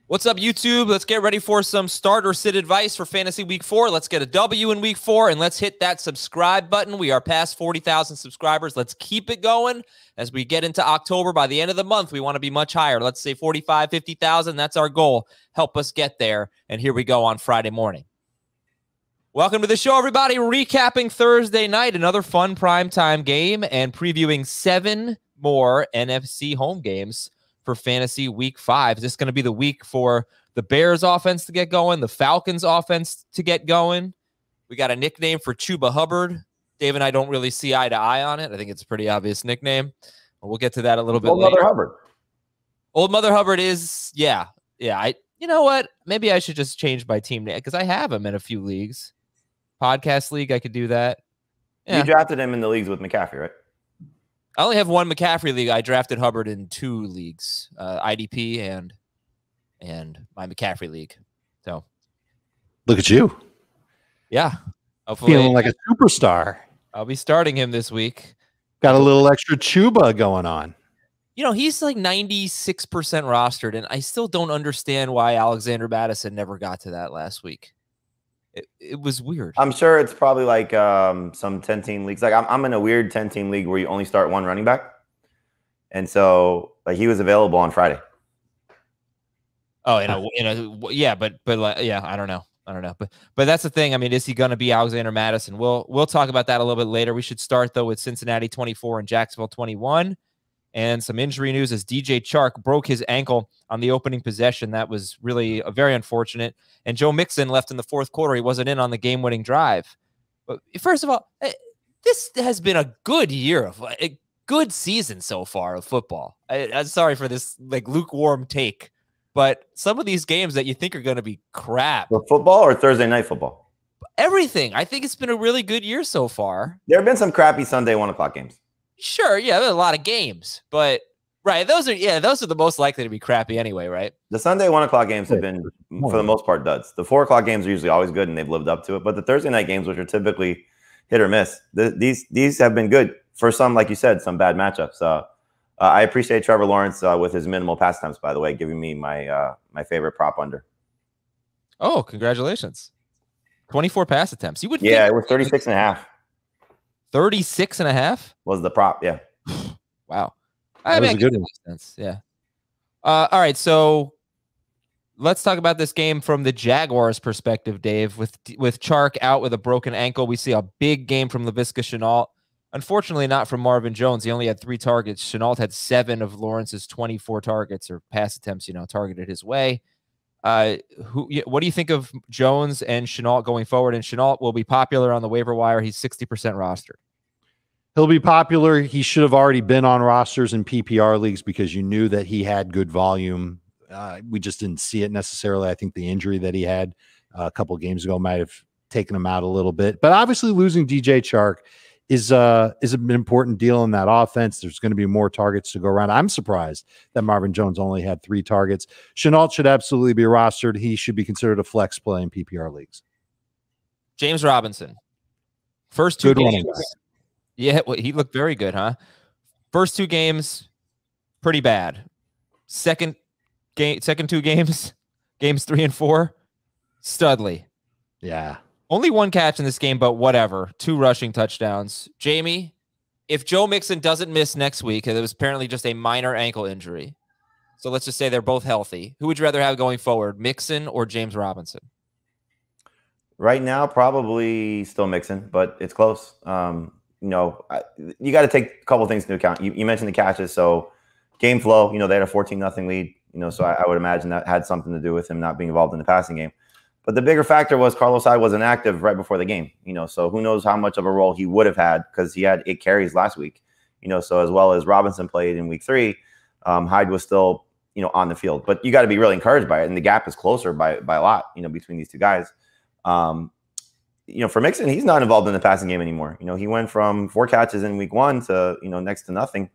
What's up, YouTube? Let's get ready for some start or sit advice for Fantasy Week 4. Let's get a W in Week 4, and let's hit that subscribe button. We are past 40,000 subscribers. Let's keep it going as we get into October. By the end of the month, we want to be much higher. Let's say 45, 50,000. That's our goal. Help us get there. And here we go on Friday morning. Welcome to the show, everybody. Recapping Thursday night, another fun primetime game, and previewing 7 more NFC home games for Fantasy Week 5. Is this going to be the week for the Bears offense to get going, the Falcons offense to get going? We got a nickname for Chuba Hubbard. Dave and I don't really see eye to eye on it. I think it's a pretty obvious nickname. We'll get to that a little bit later. Old Mother Hubbard. Old Mother Hubbard is, yeah. You know what? Maybe I should just change my team name because I have him in a few leagues. Podcast league, I could do that. Yeah. You drafted him in the leagues with McCaffrey, right? I only have one McCaffrey league. I drafted Hubbard in 2 leagues, IDP and my McCaffrey league. So, look at you. Yeah. Hopefully, feeling like a superstar. I'll be starting him this week. Got a little extra Chuba going on. You know, he's like 96% rostered, and I still don't understand why Alexander Mattison never got to that last week. It was weird. I'm sure it's probably like some 10-team leagues. Like I'm in a weird 10-team league where you only start one running back. And so like he was available on Friday. Oh, yeah, but yeah, I don't know. But that's the thing. I mean, is he going to be Alexander Mattison? We'll talk about that a little bit later. We should start though with Cincinnati 24 and Jacksonville 21. And some injury news as DJ Chark broke his ankle on the opening possession. That was really very unfortunate. And Joe Mixon left in the fourth quarter. He wasn't in on the game-winning drive. But first of all, this has been a good year, a good season so far of football. I'm sorry for this like lukewarm take, but some of these games that you think are going to be crap. For football or Thursday night football? Everything. I think it's been a really good year so far. There have been some crappy Sunday 1 o'clock games. Sure, yeah, there's a lot of games, but right, those are the most likely to be crappy anyway, right? The Sunday 1 o'clock games have been, for the most part, duds. The 4 o'clock games are usually always good, and they've lived up to it. But the Thursday night games, which are typically hit or miss, these have been good for some, like you said, some bad matchups. I appreciate Trevor Lawrence with his minimal pass attempts, by the way, giving me my my favorite prop under. Oh, congratulations! 24 pass attempts. You would, yeah, it was 36.5. 36.5 was the prop. Yeah. Wow. That was a good one. Yeah. All right. So let's talk about this game from the Jaguars' perspective, Dave. With Chark out with a broken ankle, we see a big game from Laviska Shenault. Unfortunately, not from Marvin Jones. He only had 3 targets. Shenault had 7 of Lawrence's 24 targets or pass attempts, targeted his way. What do you think of Jones and Shenault going forward? And Shenault will be popular on the waiver wire. He's 60% rostered. He'll be popular. He should have already been on rosters in PPR leagues because you knew that he had good volume. We just didn't see it necessarily. I think the injury that he had a couple of games ago might have taken him out a little bit. But obviously losing DJ Chark is an important deal in that offense. There's going to be more targets to go around. I'm surprised that Marvin Jones only had 3 targets. Shenault should absolutely be rostered. He should be considered a flex play in PPR leagues. James Robinson. First 2 games. Yeah, well, he looked very good, huh? First 2 games, pretty bad. Second 2 games, games 3 and 4, studly. Yeah. Only 1 catch in this game, but whatever. 2 rushing touchdowns. Jamie, if Joe Mixon doesn't miss next week, it was apparently just a minor ankle injury. So let's just say they're both healthy. Who would you rather have going forward, Mixon or James Robinson? Right now, probably still Mixon, but it's close. You got to take a couple things into account. You mentioned the catches, so game flow. They had a 14-0 lead. So I would imagine that had something to do with him not being involved in the passing game. But the bigger factor was Carlos Hyde wasn't active right before the game. So who knows how much of a role he would have had because he had 8 carries last week. So as well as Robinson played in week 3, Hyde was still on the field. But you got to be really encouraged by it, and the gap is closer by a lot. Between these 2 guys. For Mixon, he's not involved in the passing game anymore. He went from 4 catches in week 1 to, next to nothing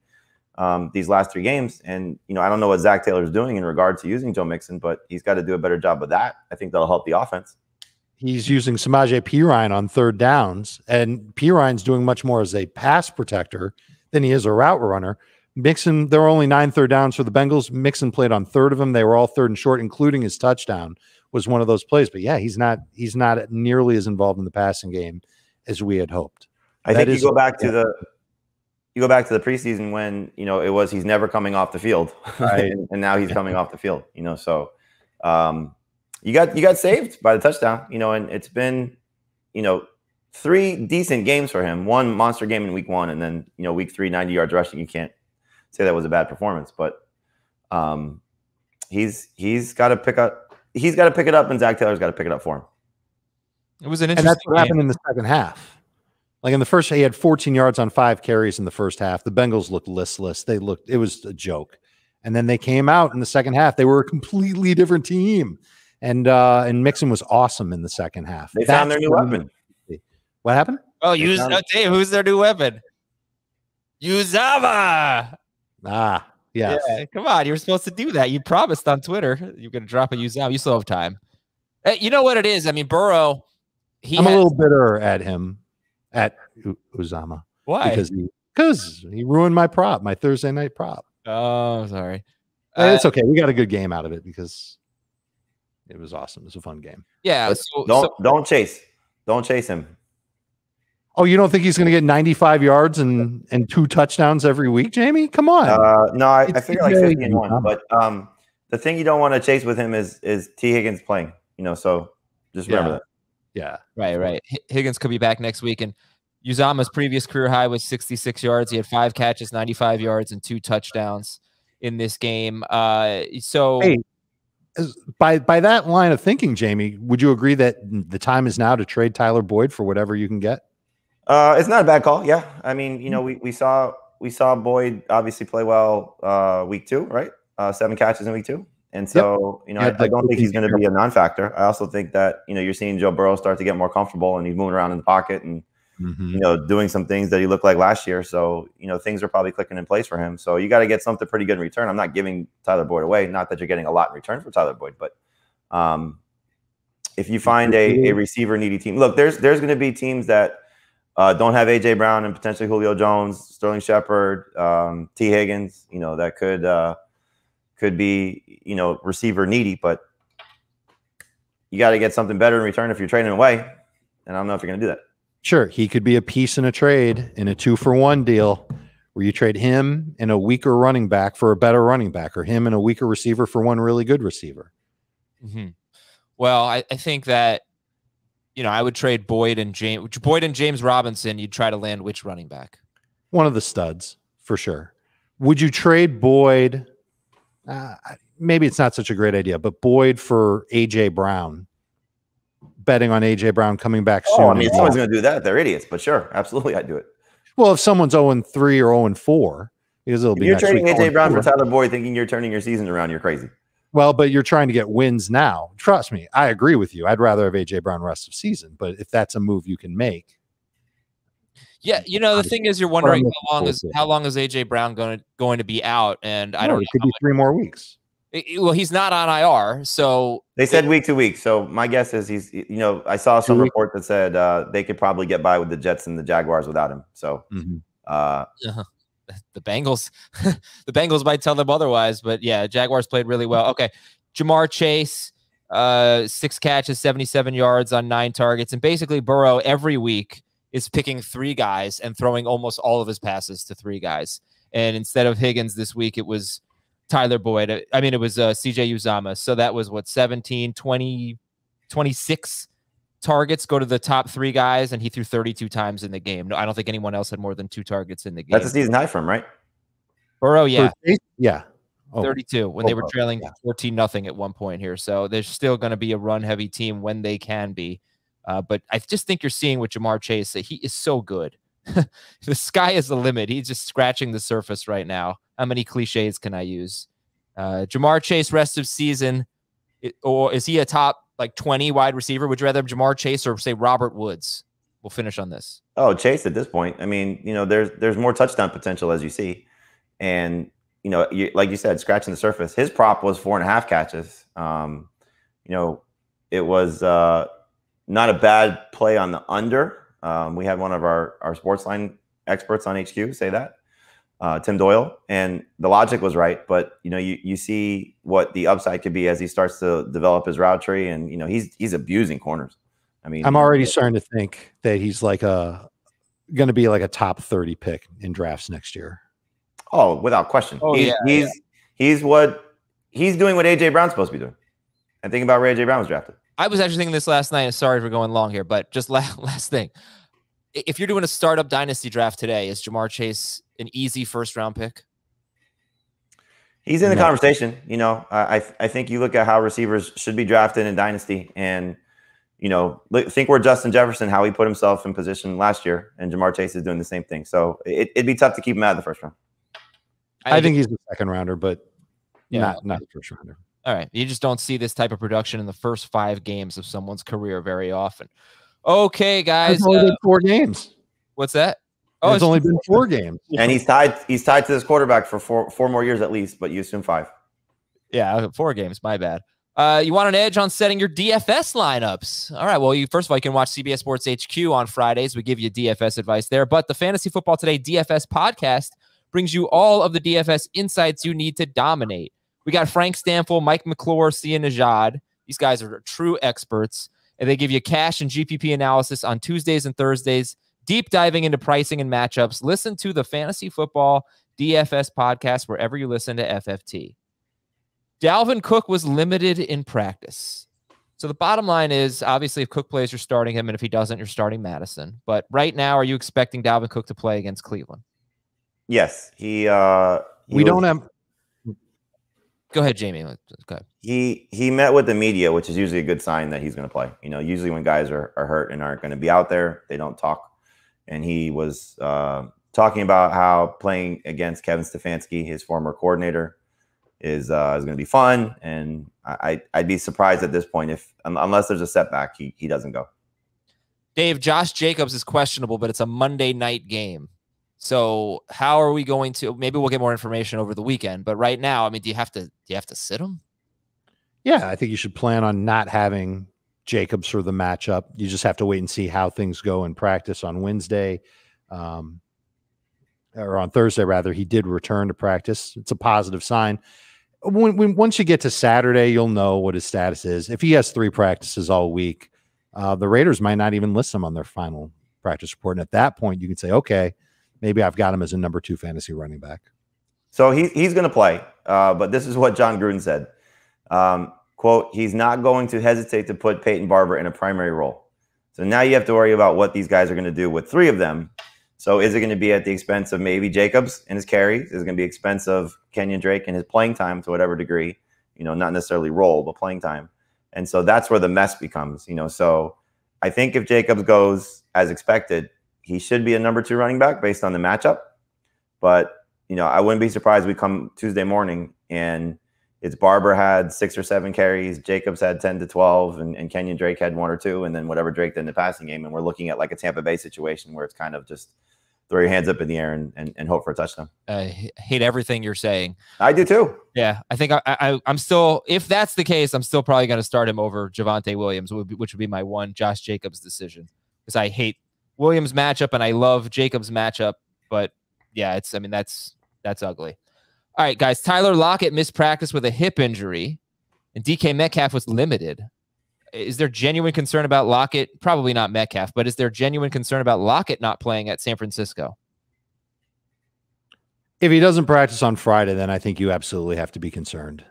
these last 3 games. And, I don't know what Zach Taylor's doing in regard to using Joe Mixon, but he's got to do a better job of that. I think that'll help the offense. He's using Samaje Perine on 3rd downs, and Perine's doing much more as a pass protector than he is a route runner. Mixon, there were only 9 third downs for the Bengals. Mixon played on 3rd of them. They were all 3rd and short, including his touchdown was one of those plays. But yeah, he's not nearly as involved in the passing game as we had hoped. I think you go back to the preseason when, he's never coming off the field, right. and now he's coming off the field, so you got saved by the touchdown, and it's been, 3 decent games for him, 1 monster game in week 1. And then, week 3, 90 yards rushing. You can't say that was a bad performance, but he's got to pick it up and Zach Taylor's got to pick it up for him. It was an interesting And that's what happened in the second half. Like in the first, he had 14 yards on 5 carries in the first half. The Bengals looked listless. It was a joke. And then they came out in the second half. They were a completely different team. And Mixon was awesome in the second half. They found their new weapon. What happened? Oh, Dave, who's their new weapon? Uzama. Ah, yes. Yeah. Come on, you were supposed to do that. You promised on Twitter you're going to drop a Uzama. You still have time. Hey, you know what it is? I mean, Burrow. I'm a little bitter at him, at Uzama. Why? Because he ruined my Thursday night prop. Oh, sorry. It's okay. We got a good game out of it because it was awesome. It was a fun game. Yeah. Don't chase. Don't chase him. Oh, you don't think he's going to get 95 yards and 2 touchdowns every week, Jamie? Come on. No, I figure like 50 and 1. But the thing you don't want to chase with him is T. Higgins playing. So just remember that. Yeah. Right. Higgins could be back next week. And Uzama's previous career high was 66 yards. He had 5 catches, 95 yards, and 2 touchdowns in this game. Hey, by that line of thinking, Jamie, would you agree that the time is now to trade Tyler Boyd for whatever you can get? It's not a bad call. Yeah. I mean, we saw Boyd obviously play well week 2, right? 7 catches in week 2. And so, I don't think he's going to be a non-factor. I also think that, you're seeing Joe Burrow start to get more comfortable and he's moving around in the pocket and, doing some things that he looked like last year. So, things are probably clicking in place for him. So you got to get something pretty good in return. I'm not giving Tyler Boyd away. Not that you're getting a lot in return for Tyler Boyd, but if you find a receiver needy team, look, there's going to be teams that don't have A.J. Brown and potentially Julio Jones, Sterling Shepard, T. Higgins, that could be, receiver needy, but you got to get something better in return if you're trading away. And I don't know if you're going to do that. Sure. He could be a piece in a trade in a 2-for-1 deal where you trade him and a weaker running back for a better running back, or him and a weaker receiver for one really good receiver. Mm-hmm. Well, I think that, I would trade Boyd and James Robinson. You'd try to land which running back? One of the studs for sure. Would you trade Boyd? Maybe it's not such a great idea, but Boyd for A.J. Brown, betting on A.J. Brown coming back soon. I mean, if someone's going to do that, they're idiots, but sure, absolutely, I'd do it. Well, if someone's 0-3 or 0-4, because it'll be you're trading A.J. Brown for Tyler Boyd thinking you're turning your season around, you're crazy. Well, but you're trying to get wins now. Trust me, I agree with you. I'd rather have A.J. Brown rest of season, but if that's a move you can make. Yeah, the thing is, you're wondering how long is A.J. Brown going to be out, and I don't know. It could be 3 more weeks. Well, he's not on IR, so they said week to week. So my guess is he's. I saw some report that said they could probably get by with the Jets and the Jaguars without him. So the Bengals might tell them otherwise, but yeah, Jaguars played really well. Okay, Jamar Chase, 6 catches, 77 yards on 9 targets, and basically Burrow every week is picking 3 guys and throwing almost all of his passes to 3 guys. And instead of Higgins this week, it was Tyler Boyd. I mean, it was CJ Uzama. So that was 17, 20, 26 targets go to the top 3 guys, and he threw 32 times in the game. No, I don't think anyone else had more than 2 targets in the game. That's a season high for him, right? Burrow, yeah. 32 when they were trailing 14-0 at one point here. So there's still going to be a run-heavy team when they can be. But I just think you're seeing with Jamar Chase that he is so good. The sky is the limit. He's just scratching the surface right now. How many cliches can I use? Jamar Chase rest of season, or is he a top 20 wide receiver? Would you rather have Jamar Chase or say Robert Woods? We'll finish on this. Oh, Chase at this point. I mean, there's more touchdown potential as you see, and like you said, scratching the surface. His prop was 4.5 catches. It was not a bad play on the under. We had one of our sports line experts on HQ say that. Tim Doyle, and the logic was right. But you see what the upside could be as he starts to develop his route tree, and he's abusing corners. I mean, I'm already starting to think that he's like going to be like a top 30 pick in drafts next year. Oh, without question. Oh, He's doing what AJ Brown's supposed to be doing. And think about where AJ Brown was drafted. I was actually thinking this last night. Sorry for going long here, but just last thing. If you're doing a startup dynasty draft today, is Jamar Chase an easy first-round pick? He's in the conversation. I think you look at how receivers should be drafted in dynasty, and think where Justin Jefferson, how he put himself in position last year, and Jamar Chase is doing the same thing. So it'd be tough to keep him out of the first round. I think he's the second rounder, but not the first rounder. All right. You just don't see this type of production in the first 5 games of someone's career very often. Okay, guys. It's only been 4 games. What's that? Oh, it's only been 4 games. And he's tied to this quarterback for four more years at least, but you assume 5. Yeah, 4 games. My bad. You want an edge on setting your DFS lineups? All right. Well, first of all, you can watch CBS Sports HQ on Fridays. We give you DFS advice there. But the Fantasy Football Today DFS podcast brings you all of the DFS insights you need to dominate. We got Frank Stanfield, Mike McClure, Sia Najad. These guys are true experts, and they give you cash and GPP analysis on Tuesdays and Thursdays, deep diving into pricing and matchups. Listen to the Fantasy Football DFS podcast wherever you listen to FFT. Dalvin Cook was limited in practice. So the bottom line is, obviously, if Cook plays, you're starting him, and if he doesn't, you're starting Madison. But right now, are you expecting Dalvin Cook to play against Cleveland? Yes. Go ahead, Jamie. Go ahead. He met with the media, which is usually a good sign that he's going to play. Usually when guys are hurt and aren't going to be out there, they don't talk. And he was talking about how playing against Kevin Stefanski, his former coordinator, is going to be fun. And I'd be surprised at this point unless there's a setback, he doesn't go. Dave, Josh Jacobs is questionable, but it's a Monday night game. So how are we going to? Maybe we'll get more information over the weekend. But right now, I mean, do you have to sit him? Yeah, I think you should plan on not having Jacobs for the matchup. You just have to wait and see how things go in practice on Wednesday, or on Thursday rather. He did return to practice. It's a positive sign. Once you get to Saturday, you'll know what his status is. If he has 3 practices all week, the Raiders might not even list him on their final practice report. And at that point, you can say, okay, maybe I've got him as a number 2 fantasy running back. So he's going to play, but this is what John Gruden said. Quote, he's not going to hesitate to put Peyton Barber in a primary role. So now you have to worry about what these guys are going to do with 3 of them. So is it going to be at the expense of maybe Jacobs and his carries? Is it going to be expense of Kenyon Drake and his playing time to whatever degree, not necessarily role, but playing time. And so that's where the mess becomes, So I think if Jacobs goes as expected, he should be a number 2 running back based on the matchup. But, I wouldn't be surprised we come Tuesday morning and it's Barber had 6 or 7 carries, Jacobs had 10 to 12, and Kenyon Drake had 1 or 2, and then whatever Drake did in the passing game. And we're looking at like a Tampa Bay situation where it's kind of just throw your hands up in the air and hope for a touchdown. I hate everything you're saying. I do too. Yeah, I think I'm still, if that's the case, I'm still probably going to start him over Javonte Williams, which would be my one Josh Jacobs decision, because I hate Williams matchup and I love Jacobs matchup. But yeah, that's ugly. All right, guys. Tyler Lockett missed practice with a hip injury, and DK Metcalf was limited. Is there genuine concern about Lockett? Probably not Metcalf, but is there genuine concern about Lockett not playing at San Francisco? If he doesn't practice on Friday, then I think you absolutely have to be concerned.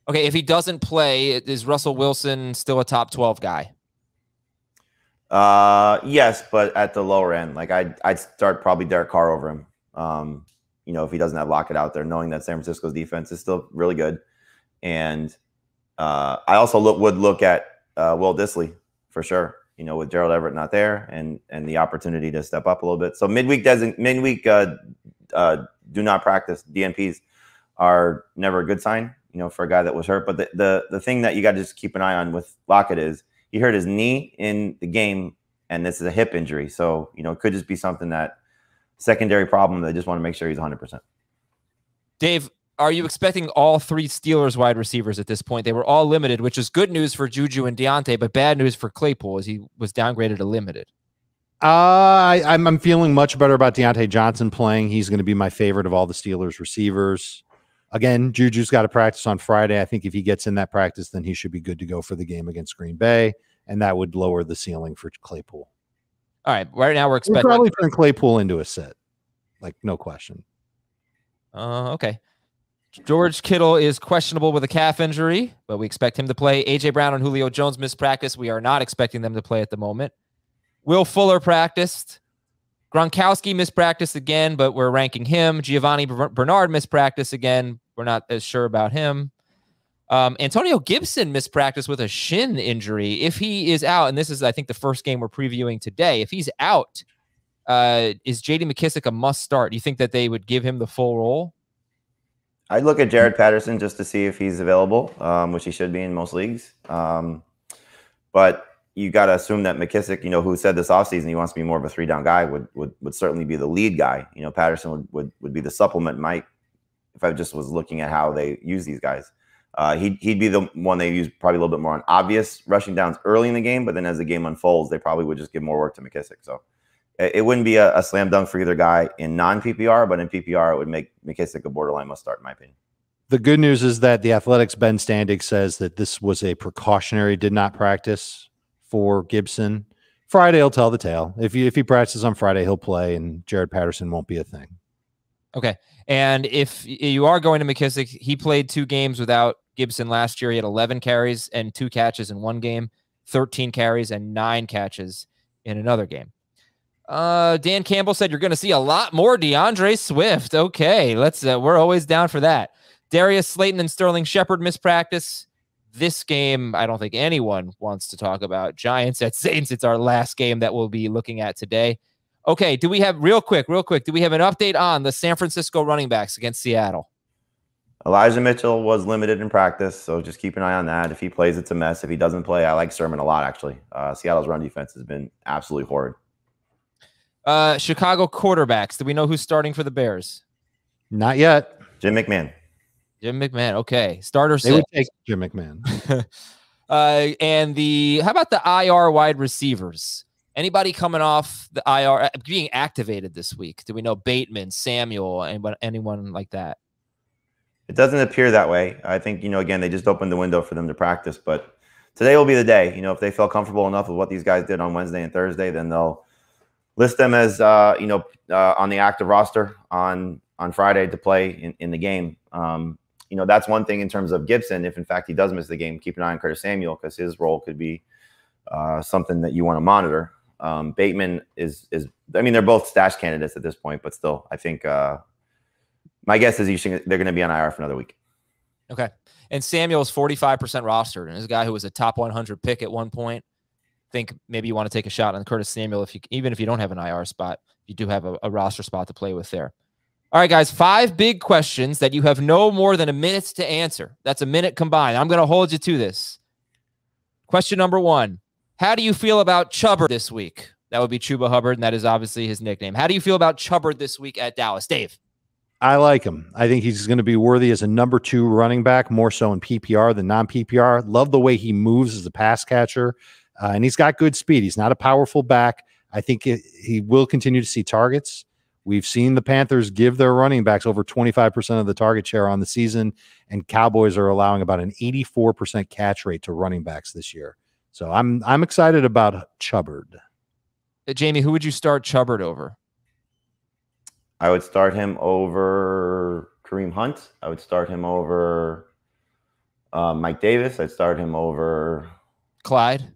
Okay, if he doesn't play, is Russell Wilson still a top 12 guy? Yes, but at the lower end. Like I'd start probably Derek Carr over him. If he doesn't have Lockett out there, knowing that San Francisco's defense is still really good. And I also would look at Will Dissly for sure, with Gerald Everett not there and the opportunity to step up a little bit. So midweek do not practice DNPs are never a good sign, for a guy that was hurt. But the thing that you got to just keep an eye on with Lockett is he hurt his knee in the game, and this is a hip injury. So, it could just be something that secondary problem. They just want to make sure he's 100%. Dave, are you expecting all 3 Steelers wide receivers at this point? They were all limited, which is good news for Juju and Deontay, but bad news for Claypool as he was downgraded to limited. I'm feeling much better about Deontay Johnson playing. He's going to be my favorite of all the Steelers receivers. Again, Juju's got to practice on Friday. I think if he gets in that practice, then he should be good to go for the game against Green Bay, and that would lower the ceiling for Claypool. All right, right now we'll probably turn Claypool into a sit, like no question. Okay. George Kittle is questionable with a calf injury, but we expect him to play. A.J. Brown and Julio Jones missed practice. We are not expecting them to play at the moment. Will Fuller practiced. Gronkowski missed practice again, but we're ranking him. Giovanni Bernard missed practice again. We're not as sure about him. Antonio Gibson missed practice with a shin injury. If he is out, and this is, I think, the first game we're previewing today, if he's out, is J.D. McKissic a must start? Do you think that they would give him the full role? I'd look at Jared Patterson just to see if he's available, which he should be in most leagues. But you got to assume that McKissic, who said this offseason he wants to be more of a 3-down guy, would certainly be the lead guy. Patterson would be the supplement. If I just was looking at how they use these guys, he'd be the one they use probably a little bit more on obvious rushing downs early in the game. But then as the game unfolds, they probably would just give more work to McKissic. So it wouldn't be a slam dunk for either guy in non-PPR, but in PPR, it would make McKissic a borderline must start, in my opinion. The good news is that the Athletics' Ben Standig says that this was a precautionary did not practice for Gibson. Friday will tell the tale. If he practices on Friday, he'll play, and Jared Patterson won't be a thing. Okay. And if you are going to McKissic, he played 2 games without Gibson last year. He had 11 carries and 2 catches in one game, 13 carries and 9 catches in another game. Dan Campbell said you're going to see a lot more DeAndre Swift. Okay, let's. We're always down for that. Darius Slayton and Sterling Shepard missed practice. This game, I don't think anyone wants to talk about. Giants at Saints. It's our last game that we'll be looking at today. Okay, do we have real quick? Do we have an update on the San Francisco running backs against Seattle? Elijah Mitchell was limited in practice, so just keep an eye on that. If he plays, it's a mess. If he doesn't play, I like Sermon a lot, actually. Seattle's run defense has been absolutely horrid. Chicago quarterbacks. Do we know who's starting for the Bears? Not yet. Jim McMahon. Jim McMahon. Okay. Starter They would take Jim McMahon. And how about the IR wide receivers? Anybody coming off the IR being activated this week? Do we know Bateman, Samuel, anyone like that? It doesn't appear that way. I think, again, they just opened the window for them to practice, but today will be the day. If they feel comfortable enough with what these guys did on Wednesday and Thursday, then they'll list them as, on the active roster on Friday to play in the game. That's one thing in terms of Gibson. If in fact he does miss the game, keep an eye on Curtis Samuel, because his role could be something that you want to monitor. Bateman is they're both stash candidates at this point, but still, I think my guess is they're going to be on IR for another week. Okay. And Samuel's 45% rostered, and is a guy who was a top 100 pick at one point. I think maybe you want to take a shot on Curtis Samuel even if you don't have an IR spot, you do have a roster spot to play with there. All right, guys, 5 big questions that you have no more than a minute to answer. That's a minute combined. I'm going to hold you to this. Question number 1. How do you feel about Chubbard this week? That would be Chuba Hubbard, and that is obviously his nickname. How do you feel about Chubbard this week at Dallas? Dave? I like him. I think he's going to be worthy as a number 2 running back, more so in PPR than non-PPR. Love the way he moves as a pass catcher, and he's got good speed. He's not a powerful back. I think he will continue to see targets. We've seen the Panthers give their running backs over 25% of the target share on the season, and Cowboys are allowing about an 84% catch rate to running backs this year. So I'm excited about Chubbard. Jamie, who would you start Chubbard over? I would start him over Kareem Hunt. I would start him over Mike Davis. I'd start him over Clyde.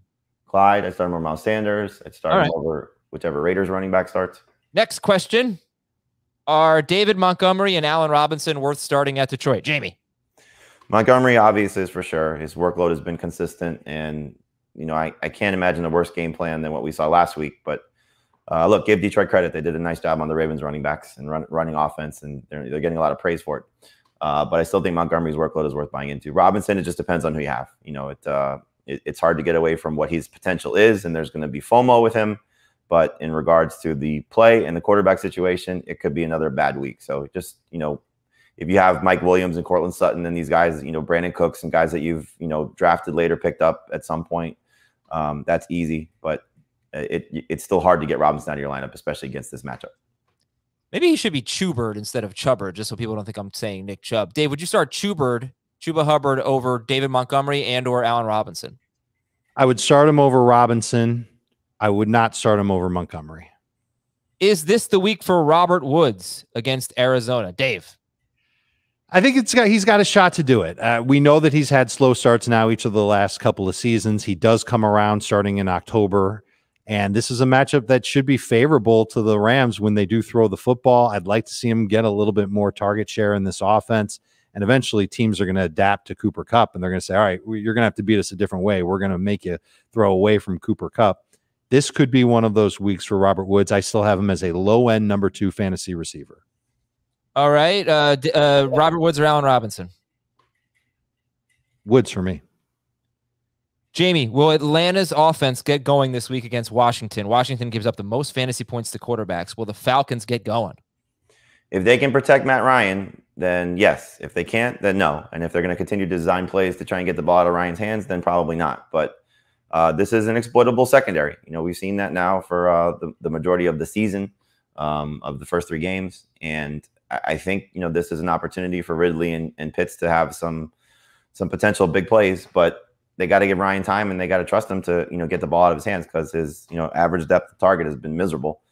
I'd start him over Miles Sanders. I'd start him over whichever Raiders running back starts. Next question. Are David Montgomery and Allen Robinson worth starting at Detroit? Jamie? Montgomery obviously is for sure. His workload has been consistent, and I can't imagine a worse game plan than what we saw last week. But look, give Detroit credit. They did a nice job on the Ravens running backs and running offense, and they're getting a lot of praise for it. But I still think Montgomery's workload is worth buying into. Robinson, it just depends on who you have. It's hard to get away from what his potential is, and there's going to be FOMO with him. But in regards to the play and the quarterback situation, it could be another bad week. So just, if you have Mike Williams and Cortland Sutton and these guys, Brandon Cooks and guys that you've, drafted later, picked up at some point, that's easy. But it's still hard to get Robinson out of your lineup, especially against this matchup. Maybe he should be Chubert instead of Chubbard, just so people don't think I'm saying Nick Chubb. Dave, would you start Chuba Hubbard over David Montgomery and or Allen Robinson? I would start him over Robinson. I would not start him over Montgomery. Is this the week for Robert Woods against Arizona? Dave? I think he's got a shot to do it. We know that he's had slow starts now each of the last couple of seasons. He does come around starting in October, and this is a matchup that should be favorable to the Rams when they do throw the football. I'd like to see him get a little bit more target share in this offense, and eventually teams are going to adapt to Cooper Kupp, and they're going to say, all right, you're going to have to beat us a different way. We're going to make you throw away from Cooper Kupp. This could be one of those weeks for Robert Woods. I still have him as a low-end number 2 fantasy receiver. All right. Robert Woods or Allen Robinson? Woods for me. Jamie, will Atlanta's offense get going this week against Washington? Washington gives up the most fantasy points to quarterbacks. Will the Falcons get going? If they can protect Matt Ryan, then yes. If they can't, then no. And if they're going to continue to design plays to try and get the ball out of Ryan's hands, then probably not. But this is an exploitable secondary. We've seen that now for the majority of the season, of the first 3 games. And I think, this is an opportunity for Ridley and Pitts to have some potential big plays, but they got to give Ryan time and they got to trust him to, get the ball out of his hands because his, average depth of target has been miserable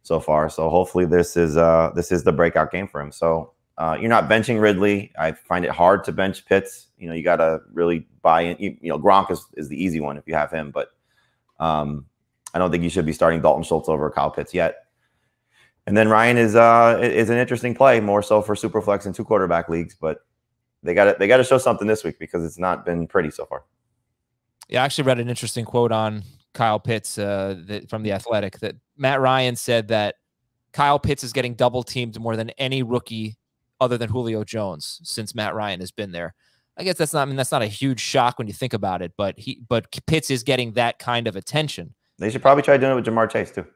so far. So hopefully this is the breakout game for him. So you're not benching Ridley. I find it hard to bench Pitts. You got to really buy in. Gronk is the easy one if you have him, but I don't think you should be starting Dalton Schultz over Kyle Pitts yet. And then Ryan is an interesting play, more so for Superflex and 2 quarterback leagues, but they got to show something this week because it's not been pretty so far. Yeah, I actually read an interesting quote on Kyle Pitts from The Athletic that Matt Ryan said that Kyle Pitts is getting double teamed more than any rookie other than Julio Jones since Matt Ryan has been there. I guess that's not a huge shock when you think about it, but Pitts is getting that kind of attention. They should probably try doing it with Jamar Chase too.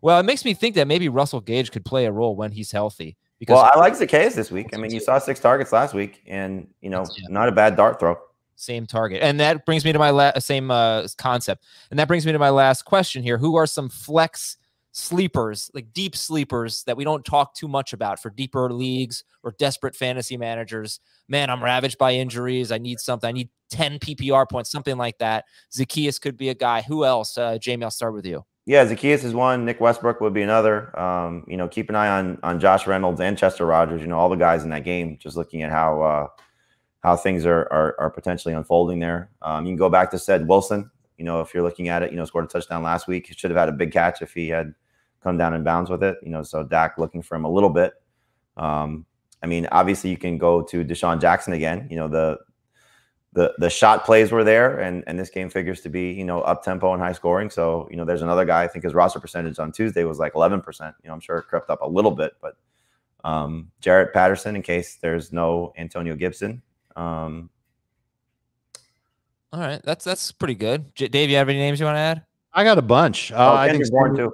Well, it makes me think that maybe Russell Gage could play a role when he's healthy. Because I like Zacchaeus this week. I mean, you saw 6 targets last week, and not a bad dart throw. Same target, and that brings me to my same concept, and that brings me to my last question here. Who are some flex sleepers, like deep sleepers, that we don't talk too much about for deeper leagues or desperate fantasy managers? Man, I'm ravaged by injuries. I need something. I need 10 PPR points, something like that. Zacchaeus could be a guy. Who else? Jamie, I'll start with you. Yeah, Zacchaeus is one. Nick Westbrook would be another. Keep an eye on Josh Reynolds and Chester Rogers. All the guys in that game. Just looking at how things are potentially unfolding there. You can go back to Ced Wilson. If you're looking at it, scored a touchdown last week. He should have had a big catch if he had come down in bounds with it. So Dak looking for him a little bit. Obviously you can go to Deshaun Jackson again. The shot plays were there, and this game figures to be, up tempo and high scoring. So, there's another guy. I think his roster percentage on Tuesday was like 11%. I'm sure it crept up a little bit, but Jarrett Patterson in case there's no Antonio Gibson. All right, that's pretty good. Dave, you have any names you want to add? I got a bunch. I think Bourne too.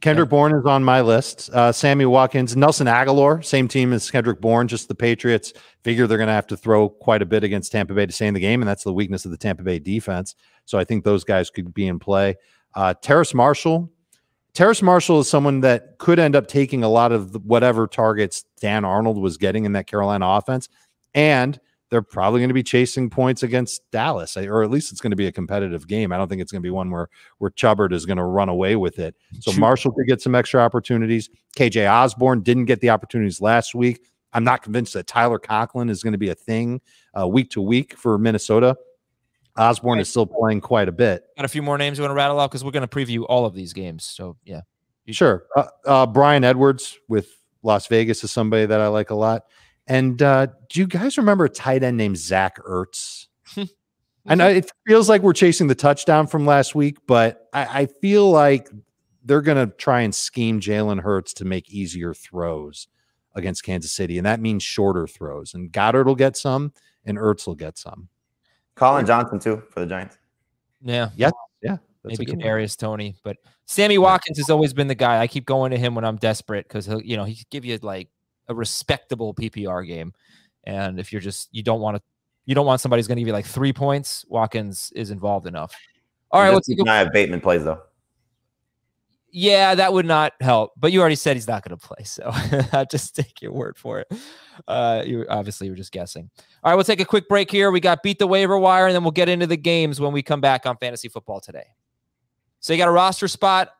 Kendrick Bourne is on my list. Sammy Watkins, Nelson Aguilar, same team as Kendrick Bourne, just the Patriots figure they're going to have to throw quite a bit against Tampa Bay to stay in the game, and that's the weakness of the Tampa Bay defense. So I think those guys could be in play. Terrace Marshall. Terrace Marshall is someone that could end up taking a lot of whatever targets Dan Arnold was getting in that Carolina offense, and they're probably going to be chasing points against Dallas, or at least it's going to be a competitive game. I don't think it's going to be one where Chubbard is going to run away with it. So Marshall could get some extra opportunities. KJ Osborne didn't get the opportunities last week. I'm not convinced that Tyler Conklin is going to be a thing week to week for Minnesota. Osborne is still playing quite a bit. Got a few more names you want to rattle off because we're going to preview all of these games. So, yeah. Sure. Brian Edwards with Las Vegas is somebody that I like a lot. And do you guys remember a tight end named Zach Ertz? I know it feels like we're chasing the touchdown from last week, but I feel like they're going to try and scheme Jalen Hurts to make easier throws against Kansas City, and that means shorter throws. And Goddard will get some, and Ertz will get some. Colin Johnson, too, for the Giants. Yeah. Yeah. Maybe Kadarius Toney, but Sammy Watkins has always been the guy. I keep going to him when I'm desperate because he could give you like a respectable PPR game. And if you're you don't want somebody who's going to give you like 3 points, Watkins is involved enough. All right. Just keep an eye if Bateman plays, though. Yeah, that would not help. But you already said he's not going to play, so I'll just take your word for it. You were just guessing. All right, we'll take a quick break here. We got Beat the Waiver Wire, and then we'll get into the games when we come back on Fantasy Football Today. So you got a roster spot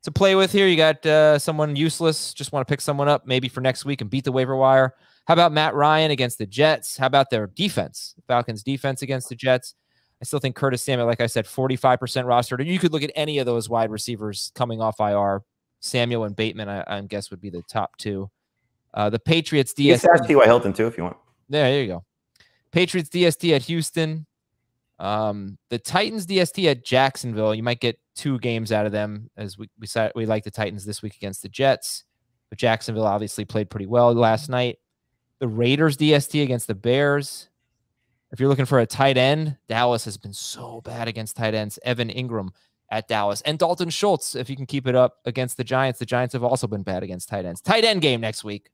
to play with here. You got someone useless. Just want to pick someone up maybe for next week and beat the waiver wire. How about Matt Ryan against the Jets? How about their defense? Falcons defense against the Jets. I still think Curtis Samuel, like I said, 45% rostered. You could look at any of those wide receivers coming off IR. Samuel and Bateman, I guess, would be the top two. The Patriots DST. You can T.Y. Hilton, too, if you want. There you go. Patriots DST at Houston. The Titans DST at Jacksonville. You might get 2 games out of them, as we like the Titans this week against the Jets. But Jacksonville obviously played pretty well last night. The Raiders DST against the Bears. If you're looking for a tight end, Dallas has been so bad against tight ends. Evan Ingram at Dallas. And Dalton Schultz, if you can keep it up against the Giants. The Giants have also been bad against tight ends. Tight end game next week.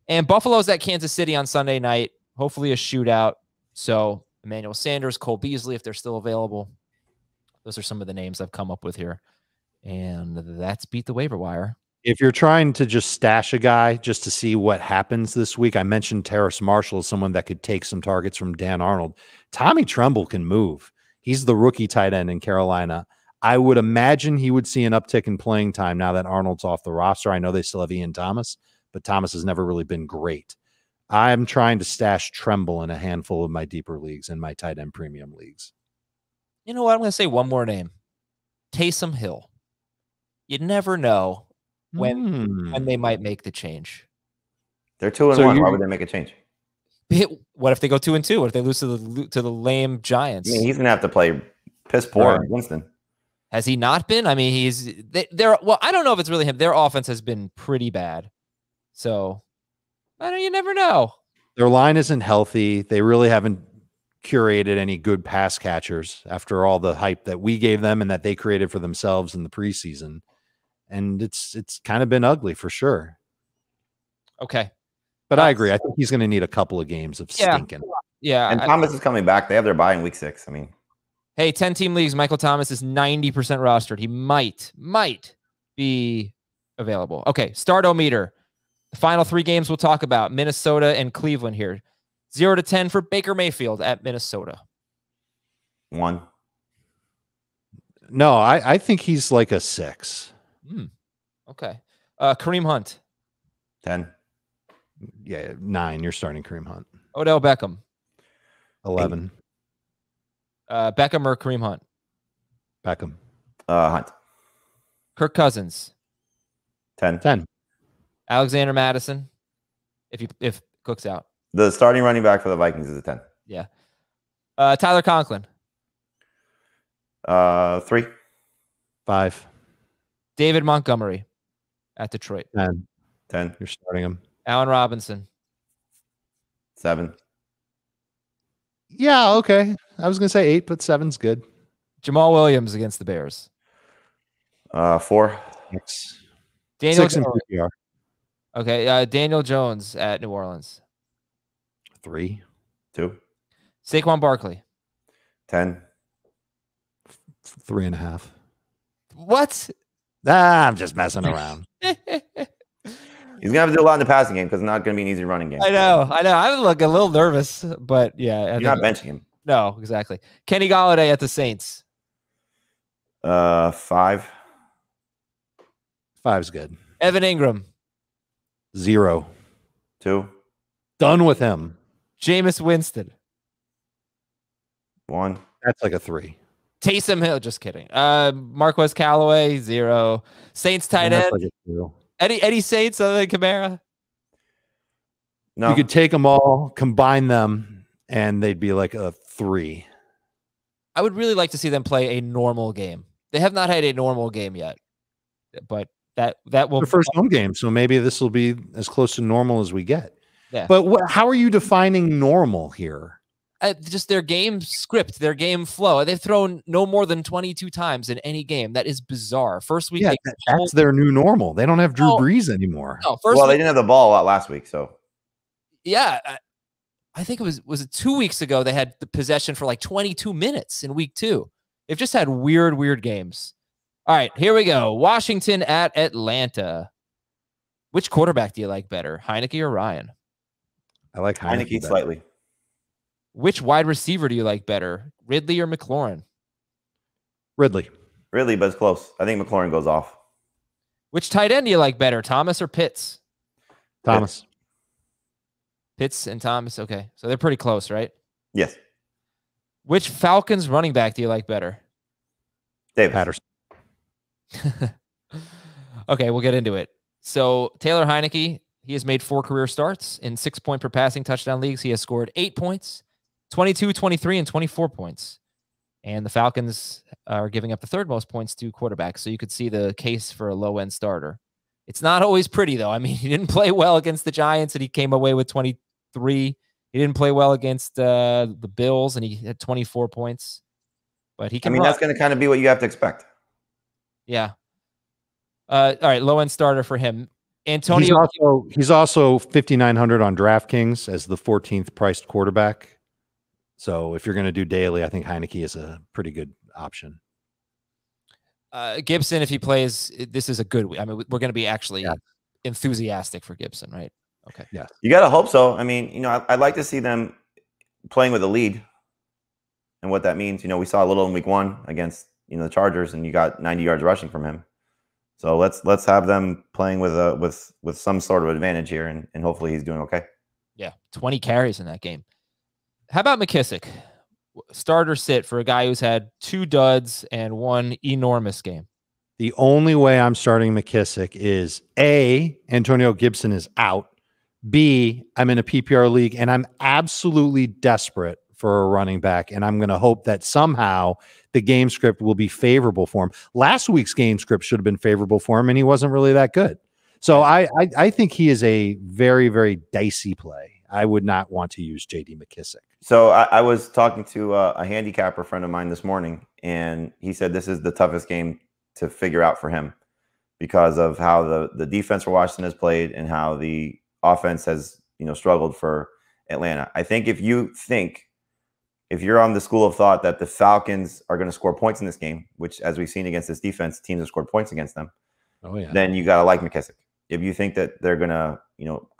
And Buffalo's at Kansas City on Sunday night. Hopefully a shootout. So Emmanuel Sanders, Cole Beasley, if they're still available. Those are some of the names I've come up with here. And that's Beat the Waiver Wire. If you're trying to just stash a guy just to see what happens this week, I mentioned Terrace Marshall as someone that could take some targets from Dan Arnold. Tommy Tremble can move. He's the rookie tight end in Carolina. I would imagine he would see an uptick in playing time now that Arnold's off the roster. I know they still have Ian Thomas, but Thomas has never really been great. I'm trying to stash Tremble in a handful of my deeper leagues and my tight end premium leagues. You know what? I'm going to say one more name. Taysom Hill. You never know when they might make the change. They're 2-1. Why would they make a change? What if they go 2-2? What if they lose to the lame Giants? I mean, he's going to have to play piss poor in Winston. Has he not been? I mean, well, I don't know if it's really him. Their offense has been pretty bad. So, you never know. Their line isn't healthy. They really haven't curated any good pass catchers after all the hype that we gave them and that they created for themselves in the preseason. And it's kind of been ugly for sure. Okay. But I agree. I think he's going to need a couple of games of stinking. Yeah. And Thomas is coming back. They have their bye in week 6. I mean, hey, 10-team leagues, Michael Thomas is 90% rostered. He might be available. Okay, Startometer. The final 3 games we'll talk about. Minnesota and Cleveland here. 0 to 10 for Baker Mayfield at Minnesota. 1. No, I think he's like a 6. Okay. Kareem Hunt. 10. Yeah, 9. You're starting Kareem Hunt. Odell Beckham. 11. Beckham or Kareem Hunt? Beckham. Hunt. Kirk Cousins. 10. Alexander Madison. If Cook's out. The starting running back for the Vikings is a 10. Yeah. Tyler Conklin. 3. 5. David Montgomery at Detroit. 10. You're starting him. Allen Robinson. 7. Yeah, okay. I was going to say 8, but 7's good. Jamal Williams against the Bears. 4. 6. Daniel 6 in Jones. PPR. Okay. Daniel Jones at New Orleans. 3. 2. Saquon Barkley. 10. 3.5. What? I'm just messing around. He's going to have to do a lot in the passing game because it's not going to be an easy running game. I know. I'm like a little nervous, but yeah. You're not benching him. No, exactly. Kenny Golladay at the Saints. 5. 5's good. Evan Ingram. 0. 2. Done with him. Jameis Winston. 1. That's like a 3. Taysom Hill. Just kidding. Marquez Callaway. 0. Saints tight end. Like a 2. Eddie Saints other than Kamara. No. You could take them all, combine them, and they'd be like a 3. I would really like to see them play a normal game. They have not had a normal game yet, but that will the first home game. So maybe this will be as close to normal as we get. Yeah. But how are you defining normal here? Just their game script, their game flow. They've thrown no more than 22 times in any game. That is bizarre. First week, that's their new normal. They don't have Drew Brees anymore. No, they didn't have the ball a lot last week, so yeah. I think it was it 2 weeks ago they had the possession for like 22 minutes in week 2. They've just had weird games. All right, here we go. Washington at Atlanta. Which quarterback do you like better, Heineke or Ryan? I like Heineke slightly. Which wide receiver do you like better, Ridley or McLaurin? Ridley, but it's close. I think McLaurin goes off. Which tight end do you like better, Thomas or Pitts? Thomas. Pitts and Thomas. Okay, so they're pretty close, right? Yes. Which Falcons running back do you like better? Davis. Patterson. Okay, we'll get into it. So Taylor Heineke, he has made 4 career starts in 6-point per passing touchdown leagues. He has scored 8 points, 22, 23, and 24 points. And the Falcons are giving up the 3rd most points to quarterbacks. So you could see the case for a low-end starter. It's not always pretty, though. I mean, he didn't play well against the Giants, and he came away with 23. He didn't play well against the Bills, and he had 24 points. But he can run. That's going to kind of be what you have to expect. Yeah. All right, low-end starter for him. Antonio. He's also 5,900 on DraftKings as the 14th priced quarterback. So if you're going to do daily, I think Heineke is a pretty good option. Gibson, if he plays, this is a good week. I mean, we're going to be actually enthusiastic for Gibson, right? Okay. Yeah. You got to hope so. I mean, I'd like to see them playing with a lead and what that means. We saw a little in week 1 against, the Chargers, and you got 90 yards rushing from him. So let's have them playing with some sort of advantage here, and hopefully he's doing okay. Yeah, 20 carries in that game. How about McKissick? Starter sit for a guy who's had 2 duds and 1 enormous game. The only way I'm starting McKissick is A, Antonio Gibson is out. B, I'm in a PPR league and I'm absolutely desperate for a running back, and I'm going to hope that somehow the game script will be favorable for him. Last week's game script should have been favorable for him, and he wasn't really that good. So I think he is a very, very dicey play. I would not want to use J.D. McKissick. So I was talking to a handicapper friend of mine this morning, and he said this is the toughest game to figure out for him because of how the defense for Washington has played and how the offense has struggled for Atlanta. I think if you're on the school of thought that the Falcons are going to score points in this game, which as we've seen against this defense, teams have scored points against them. Oh yeah. Then you got to like McKissick. If you think that they're going to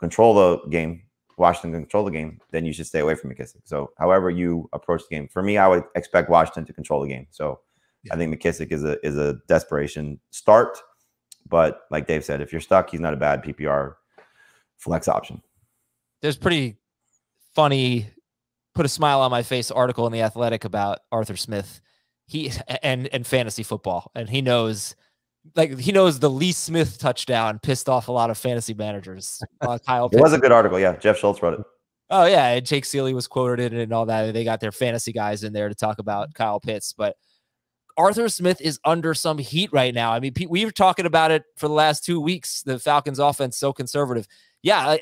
control the game, Washington can control the game, then you should stay away from McKissick. So however you approach the game, for me, I would expect Washington to control the game. So I think McKissick is a desperation start. But like Dave said, if you're stuck, he's not a bad PPR flex option. There's pretty funny, put a smile on my face article in The Athletic about Arthur Smith. He and fantasy football, and he knows the Lee Smith touchdown pissed off a lot of fantasy managers. Kyle Pitts. It was a good article. Yeah. Jeff Schultz wrote it. Oh yeah. And Jake Seeley was quoted and all that. They got their fantasy guys in there to talk about Kyle Pitts, but Arthur Smith is under some heat right now. I mean, we were talking about it for the last 2 weeks. The Falcons offense so conservative. Yeah.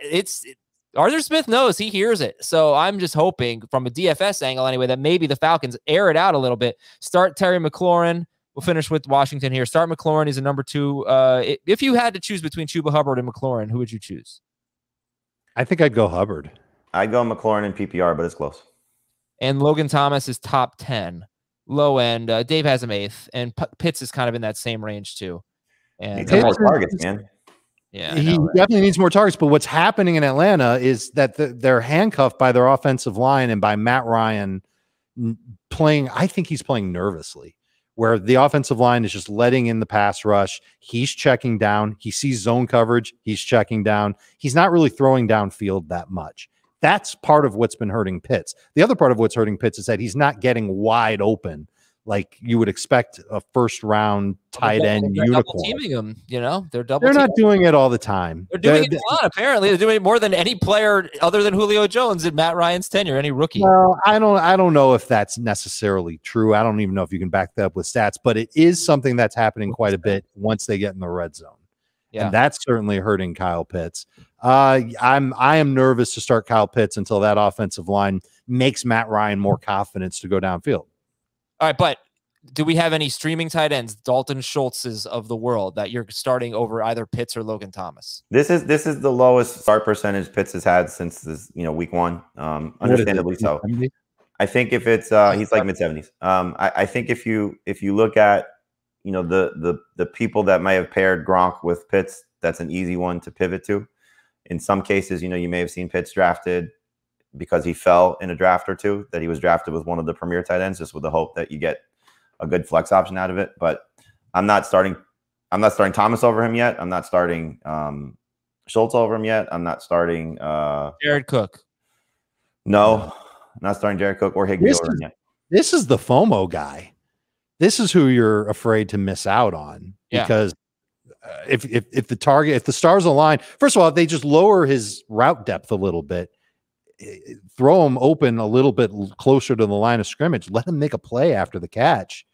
Arthur Smith knows, he hears it. So I'm just hoping from a DFS angle anyway, that maybe the Falcons air it out a little bit. Start Terry McLaurin. We'll finish with Washington here. Start McLaurin. He's a number 2. If you had to choose between Chuba Hubbard and McLaurin, who would you choose? I think I'd go Hubbard. I'd go McLaurin in PPR, but it's close. And Logan Thomas is top 10. Low end. Dave has him 8th. And Pitts is kind of in that same range too. And he needs more targets, man. Yeah, he definitely needs more targets. But what's happening in Atlanta is that they're handcuffed by their offensive line and by Matt Ryan playing. I think he's playing nervously, where the offensive line is just letting in the pass rush. He's checking down. He sees zone coverage. He's checking down. He's not really throwing downfield that much. That's part of what's been hurting Pitts. The other part of what's hurting Pitts is that he's not getting wide open like you would expect a first-round tight end unicorn. Double teaming him, they're not doing it all the time. They're doing it a lot. Apparently, they're doing it more than any player other than Julio Jones in Matt Ryan's tenure. Any rookie? Well, I don't know if that's necessarily true. I don't even know if you can back that up with stats, but it is something that's happening quite a bit once they get in the red zone. Yeah. And that's certainly hurting Kyle Pitts. I am nervous to start Kyle Pitts until that offensive line makes Matt Ryan more confidence to go downfield. All right, but do we have any streaming tight ends, Dalton Schultz's of the world, that you're starting over either Pitts or Logan Thomas? This is the lowest start percentage Pitts has had since this week 1. Understandably so. I think if it's he's like mid-70s. I think if you look at the people that may have paired Gronk with Pitts, that's an easy one to pivot to. In some cases, you may have seen Pitts drafted because he fell in a draft or two, that he was drafted with one of the premier tight ends, just with the hope that you get a good flex option out of it. But I'm not starting Thomas over him yet. I'm not starting Schultz over him yet. I'm not starting Jared Cook. No, I'm not starting Jared Cook or Higbee over him yet. This is the FOMO guy. This is who you're afraid to miss out on, because if the stars align, first of all, if they just lower his route depth a little bit, throw him open a little bit closer to the line of scrimmage, let him make a play after the catch.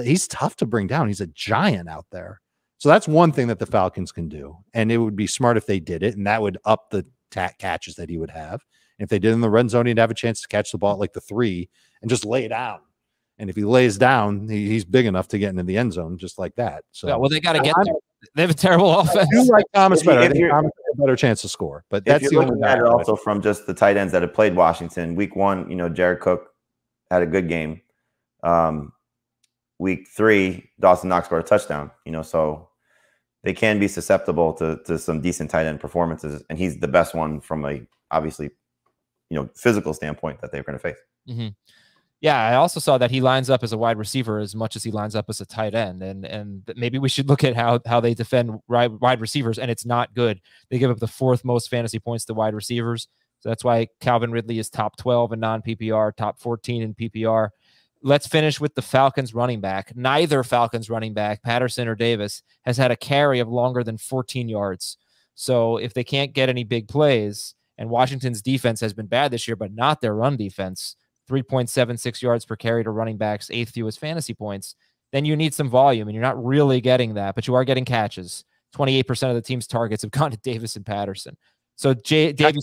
He's tough to bring down. He's a giant out there. So that's one thing that the Falcons can do. And it would be smart if they did it, and that would up the catches that he would have. And if they did in the red zone, he'd have a chance to catch the ball at like the 3 and just lay down. And if he lays down, he's big enough to get into the end zone just like that. So well, they got to get there. They have a terrible offense. I do like Thomas better. I think Thomas has a better chance to score. But that's the only guy. Also, from just the tight ends that have played Washington, week 1, Jared Cook had a good game. Week 3, Dawson Knox scored a touchdown. So they can be susceptible to some decent tight end performances, and he's the best one from a obviously physical standpoint that they're going to face. Mm-hmm. Yeah, I also saw that he lines up as a wide receiver as much as he lines up as a tight end, and maybe we should look at how they defend wide receivers, and it's not good. They give up the 4th most fantasy points to wide receivers, so that's why Calvin Ridley is top 12 in non-PPR, top 14 in PPR. Let's finish with the Falcons running back. Neither Falcons running back, Patterson or Davis, has had a carry of longer than 14 yards. So if they can't get any big plays, and Washington's defense has been bad this year, but not their run defense, 3.76 yards per carry to running backs, 8th fewest fantasy points, then you need some volume, and you're not really getting that, but you are getting catches. 28% of the team's targets have gone to Davis and Patterson. So Davis,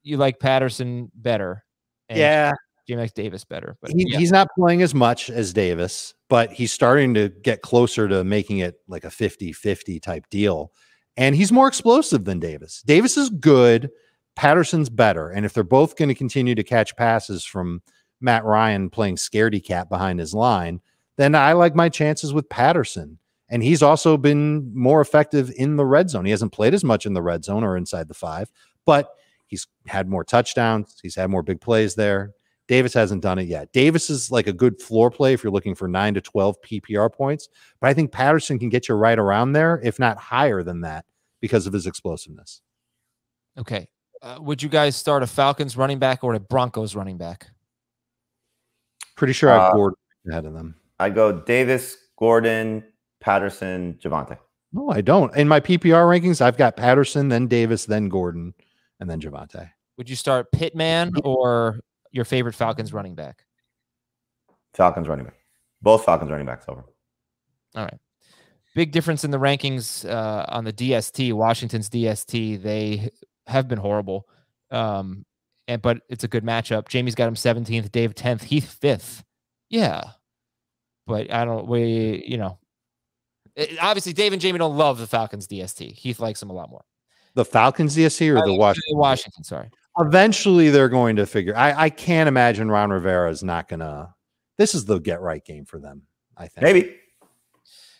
you like Patterson better. And yeah. Jim likes Davis better. But he's not playing as much as Davis, but he's starting to get closer to making it like a 50-50 type deal. And he's more explosive than Davis. Davis is good. Patterson's better. And if they're both going to continue to catch passes from Matt Ryan playing scaredy cat behind his line, then I like my chances with Patterson. And he's also been more effective in the red zone. He hasn't played as much in the red zone or inside the 5, but he's had more touchdowns. He's had more big plays there. Davis hasn't done it yet. Davis is like a good floor play if you're looking for 9 to 12 PPR points, but I think Patterson can get you right around there, if not higher than that, because of his explosiveness. Okay. Would you guys start a Falcons running back or a Broncos running back? Pretty sure I've Gordon ahead of them. I go Davis, Gordon, Patterson, Javonte. No, I don't. In my PPR rankings, I've got Patterson, then Davis, then Gordon, and then Javonte. Would you start Pittman or your favorite Falcons running back? Falcons running back. Both Falcons running backs over. All right. Big difference in the rankings on the DST, Washington's DST. They have been horrible. But it's a good matchup. Jamie's got him 17th, Dave 10th, Heath 5th. Yeah. But obviously Dave and Jamie don't love the Falcons DST. Heath likes them a lot more. The Falcons DST or the Washington? Washington, sorry. Eventually they're going to figure. I can't imagine Ron Rivera is not going to. This is the get right game for them, I think. Maybe.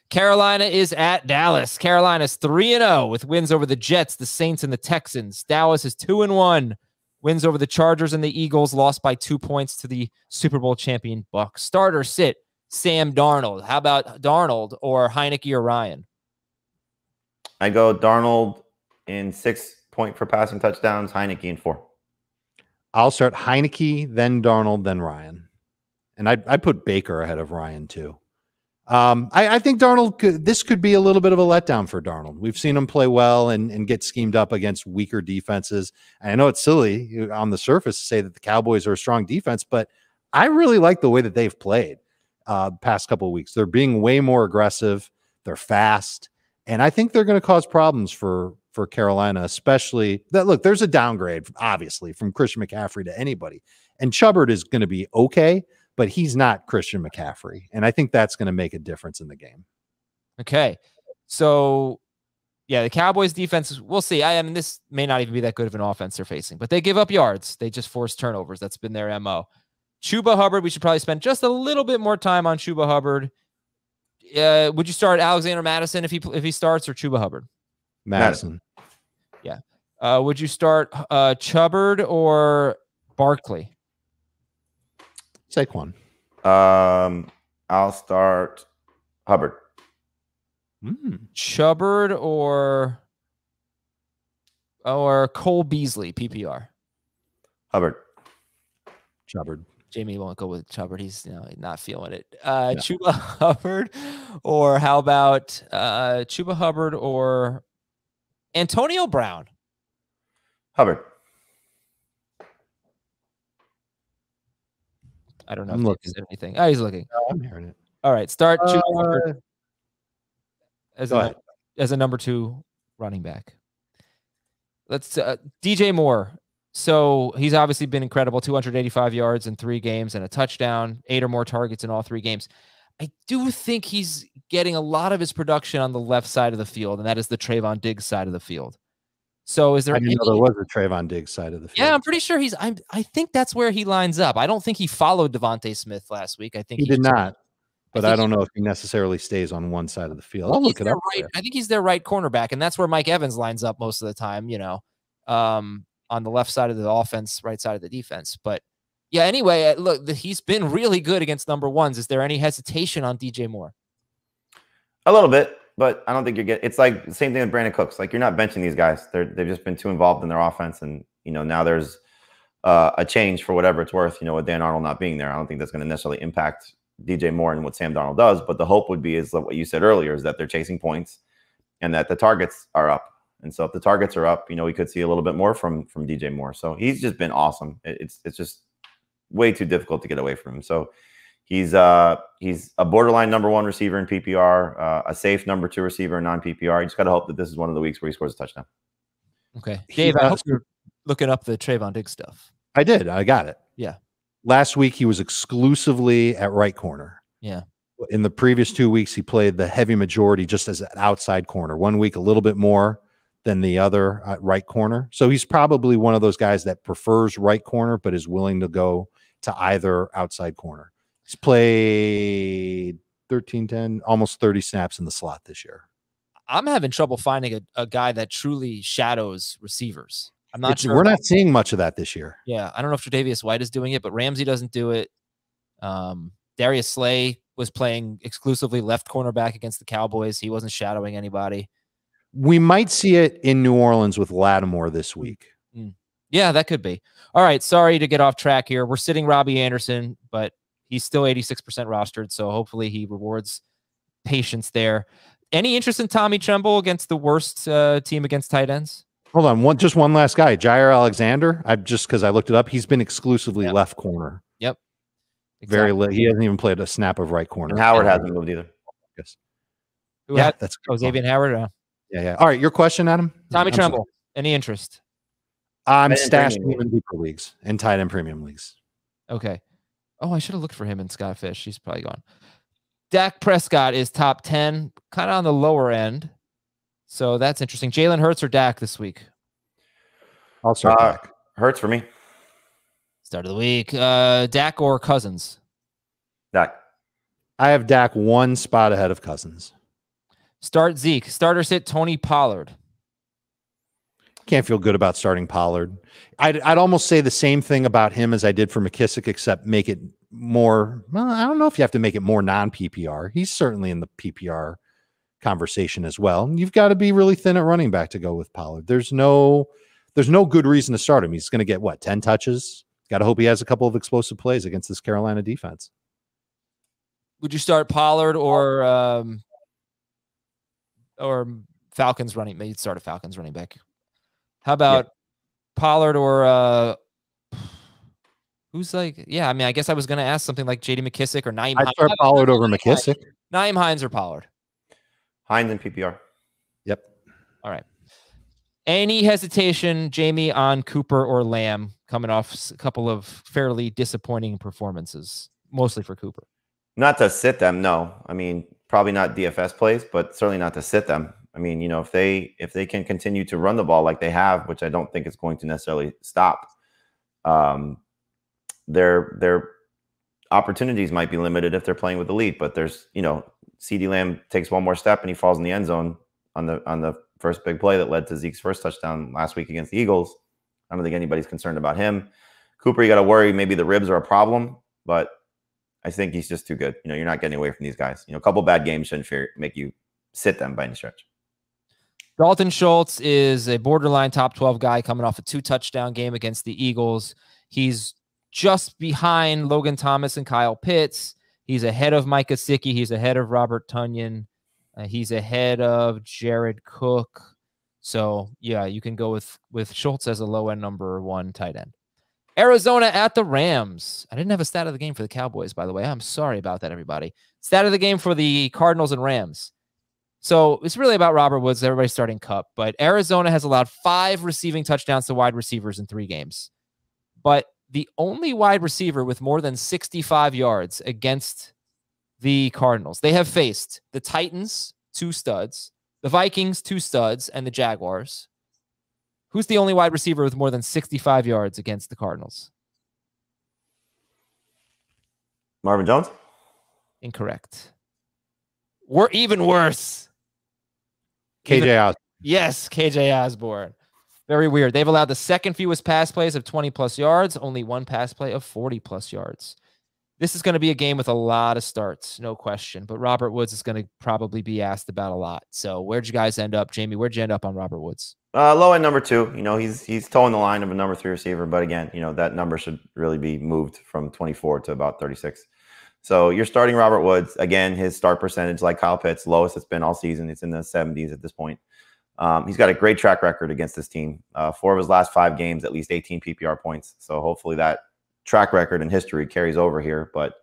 Carolina is at Dallas. Carolina's 3-0 with wins over the Jets, the Saints, and the Texans. Dallas is 2-1. Wins over the Chargers and the Eagles, lost by 2 points to the Super Bowl champion Bucs. Starter sit, Sam Darnold. How about Darnold or Heineke or Ryan? I go Darnold in 6 point for passing touchdowns, Heineke in 4. I'll start Heineke, then Darnold, then Ryan. And I'd put Baker ahead of Ryan too. I think Darnold this could be a little bit of a letdown for Darnold. We've seen him play well and get schemed up against weaker defenses. And I know it's silly on the surface to say that the Cowboys are a strong defense, but I really like the way that they've played past couple of weeks. They're being way more aggressive. They're fast. And I think they're going to cause problems for Carolina, especially that. Look, there's a downgrade, obviously, from Christian McCaffrey to anybody. And Chubbard is going to be okay, but he's not Christian McCaffrey. And I think that's going to make a difference in the game. Okay. So, yeah, the Cowboys defense, we'll see. I mean, this may not even be that good of an offense they're facing, but they give up yards. They just force turnovers. That's been their MO. Chuba Hubbard, we should probably spend just a little bit more time on Chuba Hubbard. Would you start Alexander Madison if he starts, or Chuba Hubbard? Madison. Yeah. Would you start Chubbard or Barkley? Saquon. I'll start Hubbard. Chubbard or Cole Beasley, PPR? Hubbard. Chubbard. Jamie won't go with Chubbard. He's not feeling it. Chuba Hubbard, or how about Chuba Hubbard or Antonio Brown? Hubbard. I don't know if he said anything. Oh, he's looking. I'm hearing it. All right, start Chuba Hubbard as a number 2 running back. Let's DJ Moore. So he's obviously been incredible. 285 yards in 3 games and a touchdown, 8 or more targets in all 3 games. I do think he's getting a lot of his production on the left side of the field, and that is the Trayvon Diggs side of the field. So is there? I didn't know there was a Trayvon Diggs side of the field. Yeah, I'm pretty sure I think that's where he lines up. I don't think he followed Devontae Smith last week. I think he did not. But I don't know if he necessarily stays on one side of the field. I'll look it up. Right. I think he's their right cornerback, and that's where Mike Evans lines up most of the time, on the left side of the offense, right side of the defense. But yeah, anyway, look, he's been really good against number 1s. Is there any hesitation on DJ Moore? A little bit, but I don't think it's like the same thing with Brandon Cooks. Like, you're not benching these guys. They've just been too involved in their offense. And, now there's a change for whatever it's worth, with Dan Arnold not being there. I don't think that's going to necessarily impact DJ Moore and what Sam Darnold does. But the hope would be is what you said earlier, is that they're chasing points and that the targets are up. And so if the targets are up, we could see a little bit more from DJ Moore. So he's just been awesome. It's just way too difficult to get away from him. So he's a borderline number 1 receiver in PPR, a safe number 2 receiver in non-PPR. You just got to hope that this is one of the weeks where he scores a touchdown. Okay. Dave, I hope you're looking up the Trayvon Diggs stuff. I did. I got it. Yeah. Last week, he was exclusively at right corner. Yeah. In the previous 2 weeks, he played the heavy majority just as an outside corner. 1 week, a little bit more than the other right corner. So he's probably one of those guys that prefers right corner, but is willing to go to either outside corner. He's played 10, almost 30 snaps in the slot this year. I'm having trouble finding a guy that truly shadows receivers. I'm not sure. We're not seeing much of that this year. Yeah. I don't know if Tre'Davious White is doing it, but Ramsey doesn't do it. Darius Slay was playing exclusively left cornerback against the Cowboys. He wasn't shadowing anybody. We might see it in New Orleans with Lattimore this week. Yeah, that could be. All right. Sorry to get off track here. We're sitting Robbie Anderson, but he's still 86% rostered. So hopefully he rewards patience there. Any interest in Tommy Tremble against the worst team against tight ends? Hold on. Just one last guy, Jair Alexander. Because I looked it up. He's been exclusively left corner. Yep. Exactly. He hasn't even played a snap of right corner. And Howard hasn't moved either. Yes. That's Xavier Howard. Yeah. All right. Your question, Adam? Tommy Tremble. Any interest? I'm stashing him in deeper leagues and tight end premium leagues. Okay. Oh, I should have looked for him in Scott Fish. He's probably gone. Dak Prescott is top 10, kind of on the lower end. So that's interesting. Jalen Hurts or Dak this week? I'll start Dak. Hurts for me. Start of the week. Dak or Cousins? Dak. I have Dak 1 spot ahead of Cousins. Start Zeke. Starter sit Tony Pollard. Can't feel good about starting Pollard. I'd almost say the same thing about him as I did for McKissick, except make it more. Well, I don't know if you have to make it more non-PPR. He's certainly in the PPR conversation as well. You've got to be really thin at running back to go with Pollard. There's no good reason to start him. He's going to get 10 touches. Got to hope he has a couple of explosive plays against this Carolina defense. Would you start Pollard or Falcons running? Maybe start a Falcons running back. How about Pollard or who's I guess I was going to ask something like J.D. McKissick or Naeem Hines. I'd start Pollard over McKissick. Naeem Hines or Pollard? Hines and PPR. Yep. All right. Any hesitation, Jamie, on Cooper or Lamb coming off a couple of fairly disappointing performances, mostly for Cooper? Not to sit them, no. I mean, probably not DFS plays, but certainly not to sit them. I mean, if they can continue to run the ball like they have, which I don't think it's going to necessarily stop, they're opportunities might be limited if they're playing with the lead. But there's, CeeDee Lamb takes one more step and he falls in the end zone on the first big play that led to Zeke's first touchdown last week against the Eagles. I don't think anybody's concerned about him. Cooper, you got to worry. Maybe the ribs are a problem, but I think he's just too good. You're not getting away from these guys. A couple bad games shouldn't make you sit them by any stretch. Dalton Schultz is a borderline top 12 guy coming off a 2-touchdown game against the Eagles. He's just behind Logan Thomas and Kyle Pitts. He's ahead of Mike Gesicki. He's ahead of Robert Tonyan. He's ahead of Jared Cook. So, yeah, you can go with Schultz as a low-end number 1 tight end. Arizona at the Rams. I didn't have a stat of the game for the Cowboys, by the way. I'm sorry about that, everybody. Stat of the game for the Cardinals and Rams. So it's really about Robert Woods. Everybody's starting Cup. But Arizona has allowed 5 receiving touchdowns to wide receivers in 3 games. But the only wide receiver with more than 65 yards against the Cardinals, they have faced the Titans, 2 studs, the Vikings, 2 studs, and the Jaguars. Who's the only wide receiver with more than 65 yards against the Cardinals? Marvin Jones? Incorrect. We're even worse. KJ Osborne. Yes, KJ Osborne. Very weird. They've allowed the second fewest pass plays of 20-plus yards, only 1 pass play of 40-plus yards. This is going to be a game with a lot of starts, no question. But Robert Woods is going to probably be asked about a lot. So where'd you guys end up? Jamie, where'd you end up on Robert Woods? Low end number 2. He's towing the line of a number 3 receiver. But again, that number should really be moved from 24 to about 36. So you're starting Robert Woods. Again, his start percentage, like Kyle Pitts, lowest it's been all season. It's in the 70s at this point. He's got a great track record against this team. 4 of his last 5 games, at least 18 PPR points. So hopefully that track record and history carries over here. But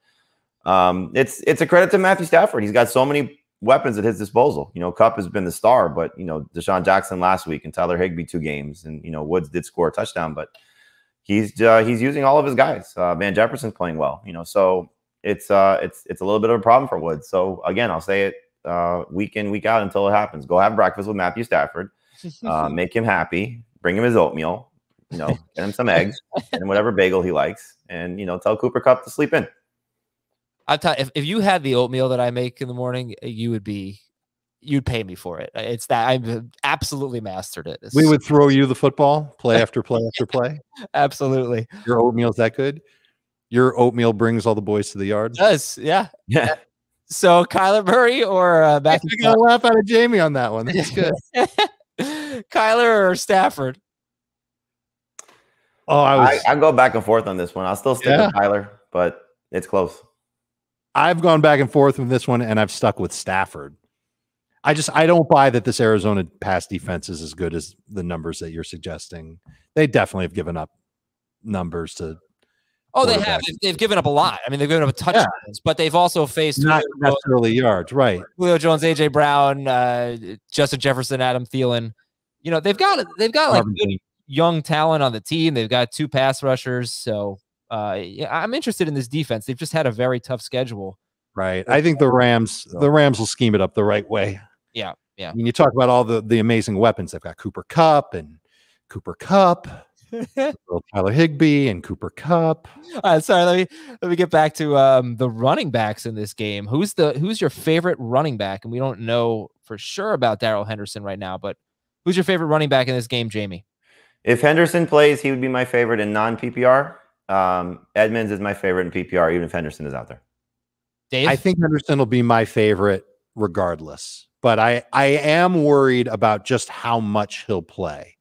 it's a credit to Matthew Stafford. He's got so many weapons at his disposal. Kupp has been the star, but Deshaun Jackson last week and Tyler Higbee 2 games, and Woods did score a touchdown, but he's using all of his guys. Van Jefferson's playing well. So it's a little bit of a problem for Woods. So again, I'll say it week in, week out until it happens. Go have breakfast with Matthew Stafford, make him happy, bring him his oatmeal, get him some eggs and whatever bagel he likes, and tell Cooper Kupp to sleep in. I'll tell you, if you had the oatmeal that I make in the morning, you'd pay me for it. It's that I've absolutely mastered it. We would throw you the football, play after play after play. Absolutely. Your oatmeal's that good? Your oatmeal brings all the boys to the yard? It does, yeah. Yeah. So Kyler Murray or Matthew? I got a laugh out of Jamie on that one. That's good. Kyler or Stafford? Oh, I go back and forth on this one. I'll still stick with Kyler, but it's close. I've gone back and forth with this one, and I've stuck with Stafford. I don't buy that this Arizona pass defense is as good as the numbers that you're suggesting. They definitely have given up numbers to. Oh, they have. They've given up a lot. I mean, they've given up touchdowns, but they've also faced not necessarily yards, right? Julio Jones, AJ Brown, Justin Jefferson, Adam Thielen. They've got like good young talent on the team. They've got 2 pass rushers. So I'm interested in this defense. They've just had a very tough schedule. Right. I think the Rams will scheme it up the right way. Yeah. Yeah. When you talk about all the amazing weapons, they've got Cooper Kupp, Tyler Higbee and Cooper Kupp. Sorry, let me get back to the running backs in this game. Who's your favorite running back? And we don't know for sure about Darrell Henderson right now, but who's your favorite running back in this game, Jamie? If Henderson plays, he would be my favorite in non-PPR. Edmonds is my favorite in PPR, even if Henderson is out there. Dave? I think Henderson will be my favorite regardless, but I am worried about just how much he'll play,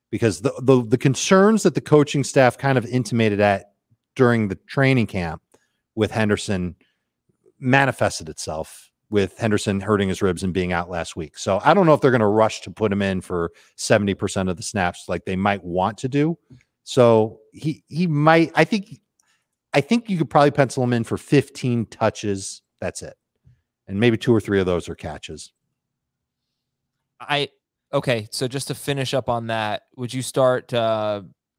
because the concerns that the coaching staff kind of intimated at during the training camp with Henderson manifested itself with Henderson hurting his ribs and being out last week. So I don't know if they're going to rush to put him in for 70% of the snaps like they might want to do. So he might, I think you could probably pencil him in for 15 touches. That's it. And maybe 2 or 3 of those are catches. Okay. So just to finish up on that, would you start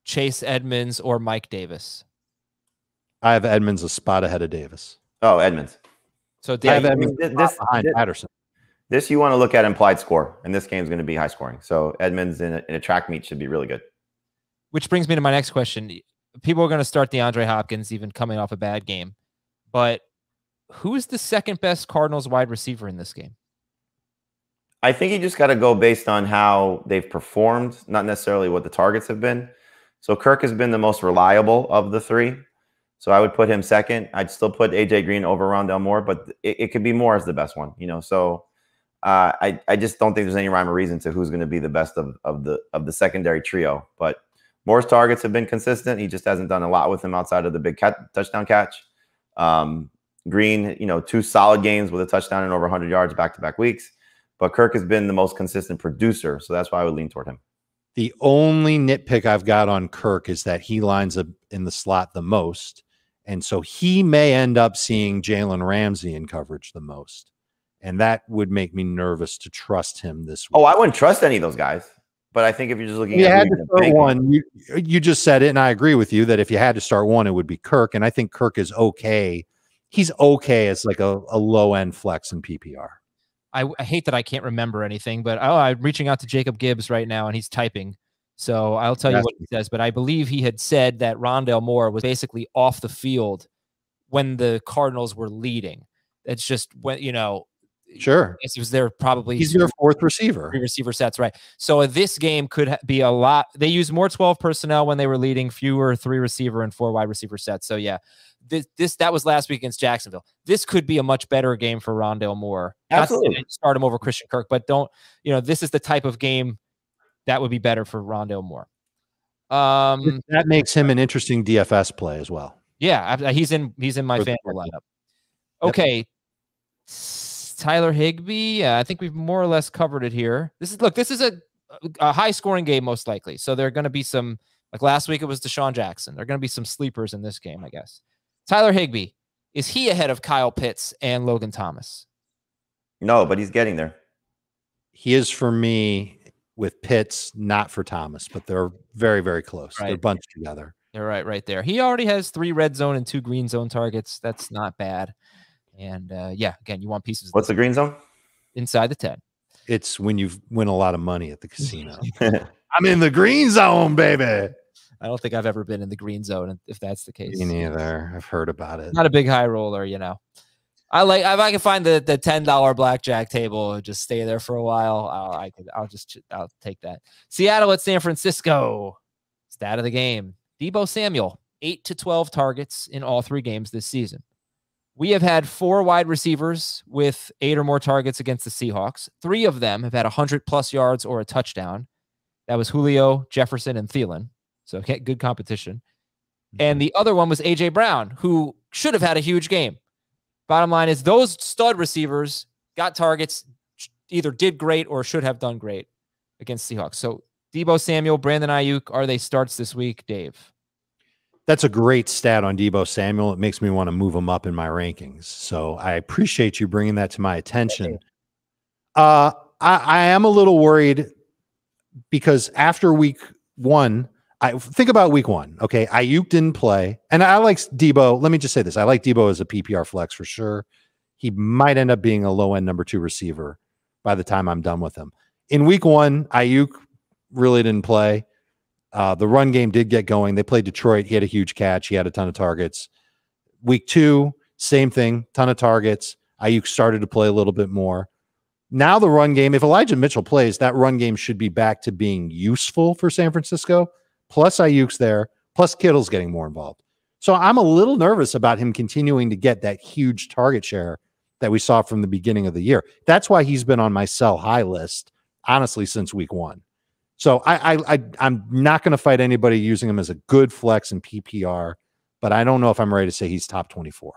Chase Edmonds or Mike Davis? I have Edmonds a spot ahead of Davis. Oh, Edmonds. So I have Edmonds behind Patterson. This you want to look at implied score, and this game is going to be high scoring. So Edmonds in a track meet should be really good. Which brings me to my next question. People are going to start DeAndre Hopkins, even coming off a bad game. But who is the second best Cardinals wide receiver in this game? I think you just got to go based on how they've performed, not necessarily what the targets have been. So Kirk has been the most reliable of the three. So I would put him second. I'd still put AJ Green over Rondale Moore, but it could be Moore as the best one, So I just don't think there's any rhyme or reason to who's going to be the best of the secondary trio. But Moore's targets have been consistent. He just hasn't done a lot with him outside of the big touchdown catch. Green, 2 solid games with a touchdown and over 100 yards back-to-back weeks. But Kirk has been the most consistent producer, so that's why I would lean toward him. The only nitpick I've got on Kirk is that he lines up in the slot the most, and so he may end up seeing Jalen Ramsey in coverage the most, and that would make me nervous to trust him this week. Oh, I wouldn't trust any of those guys, but I think if you're just looking you at had to start one, you just said it, and I agree with you that if you had to start one, it would be Kirk, and I think Kirk is okay. He's okay as like a low-end flex in PPR. I hate that I can't remember anything, but I'm reaching out to Jacob Gibbs right now, and he's typing. So I'll tell you what he says. But I believe he had said that Rondale Moore was basically off the field when the Cardinals were leading. It's just when, sure. It was there probably. He's their fourth receiver. 3 receiver sets, right? So this game could be a lot. They used more 12 personnel when they were leading, fewer 3 receiver and 4 wide receiver sets. So yeah, that was last week against Jacksonville. This could be a much better game for Rondale Moore. Absolutely, start him over Christian Kirk, but don't. This is the type of game that would be better for Rondale Moore. That makes him an interesting DFS play as well. Yeah, he's in my FanDuel lineup. Okay. Yep. Tyler Higbee. I think we've more or less covered it here. This is a high scoring game, most likely. So there are going to be some, like last week, it was Deshaun Jackson. There are going to be some sleepers in this game, I guess. Tyler Higbee, is he ahead of Kyle Pitts and Logan Thomas? No, but he's getting there. He is for me with Pitts, not for Thomas, but they're very, very close. Right. They're bunched together. You're right there. He already has 3 red zone and 2 green zone targets. That's not bad. And again, you want pieces. What's the green zone? Inside the 10. It's when you win a lot of money at the casino. I'm in the green zone, baby. I don't think I've ever been in the green zone, if that's the case. Me neither. I've heard about it. Not a big high roller, I like, if I can find the $10 blackjack table and just stay there for a while, I'll take that. Seattle at San Francisco. Stat of the game. Deebo Samuel, 8 to 12 targets in all 3 games this season. We have had 4 wide receivers with 8 or more targets against the Seahawks. 3 of them have had 100+ yards or a touchdown. That was Julio, Jefferson, and Thielen. So good competition. And the other one was A.J. Brown, who should have had a huge game. Bottom line is those stud receivers got targets, either did great or should have done great against Seahawks. So Deebo Samuel, Brandon Ayuk, are they starts this week, Dave? That's a great stat on Deebo Samuel. It makes me want to move him up in my rankings. So I appreciate you bringing that to my attention. I am a little worried because after week 1, I think about week 1. Okay. Ayuk didn't play. And I like Deebo. Let me just say this. I like Deebo as a PPR flex for sure. He might end up being a low end number 2 receiver by the time I'm done with him. In week 1, Ayuk really didn't play. The run game did get going. They played Detroit. He had a huge catch. He had a ton of targets. Week 2, same thing, ton of targets. Ayuk started to play a little bit more. Now the run game, if Elijah Mitchell plays, that run game should be back to being useful for San Francisco. Plus Ayuk's there. Plus Kittle's getting more involved. So I'm a little nervous about him continuing to get that huge target share that we saw from the beginning of the year. That's why he's been on my sell high list, honestly, since week 1. So I'm not going to fight anybody using him as a good flex in PPR, but I don't know if I'm ready to say he's top 24.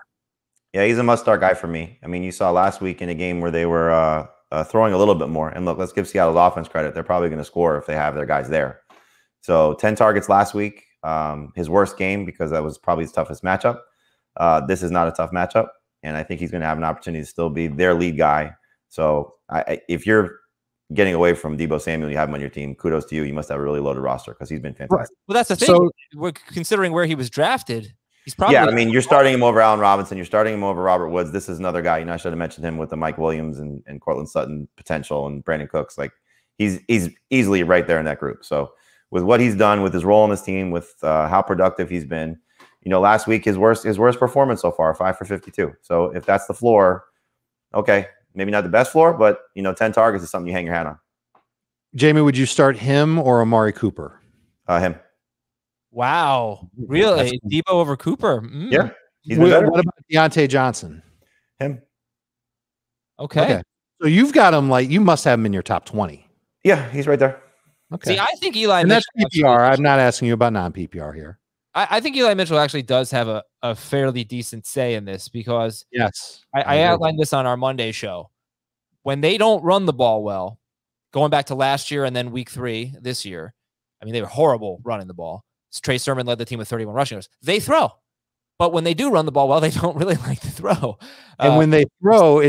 Yeah, he's a must-start guy for me. I mean, you saw last week in a game where they were throwing a little bit more. And look, let's give Seattle's offense credit. They're probably going to score if they have their guys there. So 10 targets last week, his worst game because that was probably his toughest matchup. This is not a tough matchup, and I think he's going to have an opportunity to still be their lead guy. So if you're getting away from Deebo Samuel, you have him on your team, kudos to you. You must have a really loaded roster because he's been fantastic. Right. Well, that's the thing. So, we're considering where he was drafted. He's probably I mean, you're starting him over Allen Robinson. You're starting him over Robert Woods. This is another guy. I should have mentioned him with the Mike Williams and Cortland Sutton potential and Brandon Cooks. Like he's easily right there in that group. So with what he's done with his role on this team, with how productive he's been, last week his worst performance so far, 5 for 52. So if that's the floor, okay, maybe not the best floor, but 10 targets is something you hang your hat on. Jamie, would you start him or Amari Cooper? Him. Wow, really? Debo over Cooper? Yeah. What about Deontay Johnson? Him. Okay. So you've got him you must have him in your top 20. Yeah, he's right there. Okay. See, I think Eli and Mitchell. That's PPR. I'm not asking you about non-PPR here. I think Eli Mitchell actually does have a fairly decent say in this because I outlined this on our Monday show. When they don't run the ball well, going back to last year and then week 3 this year, I mean, they were horrible running the ball. Trey Sermon led the team with 31 rushing yards. They throw. But when they do run the ball well, they don't really like to throw. And when they throw,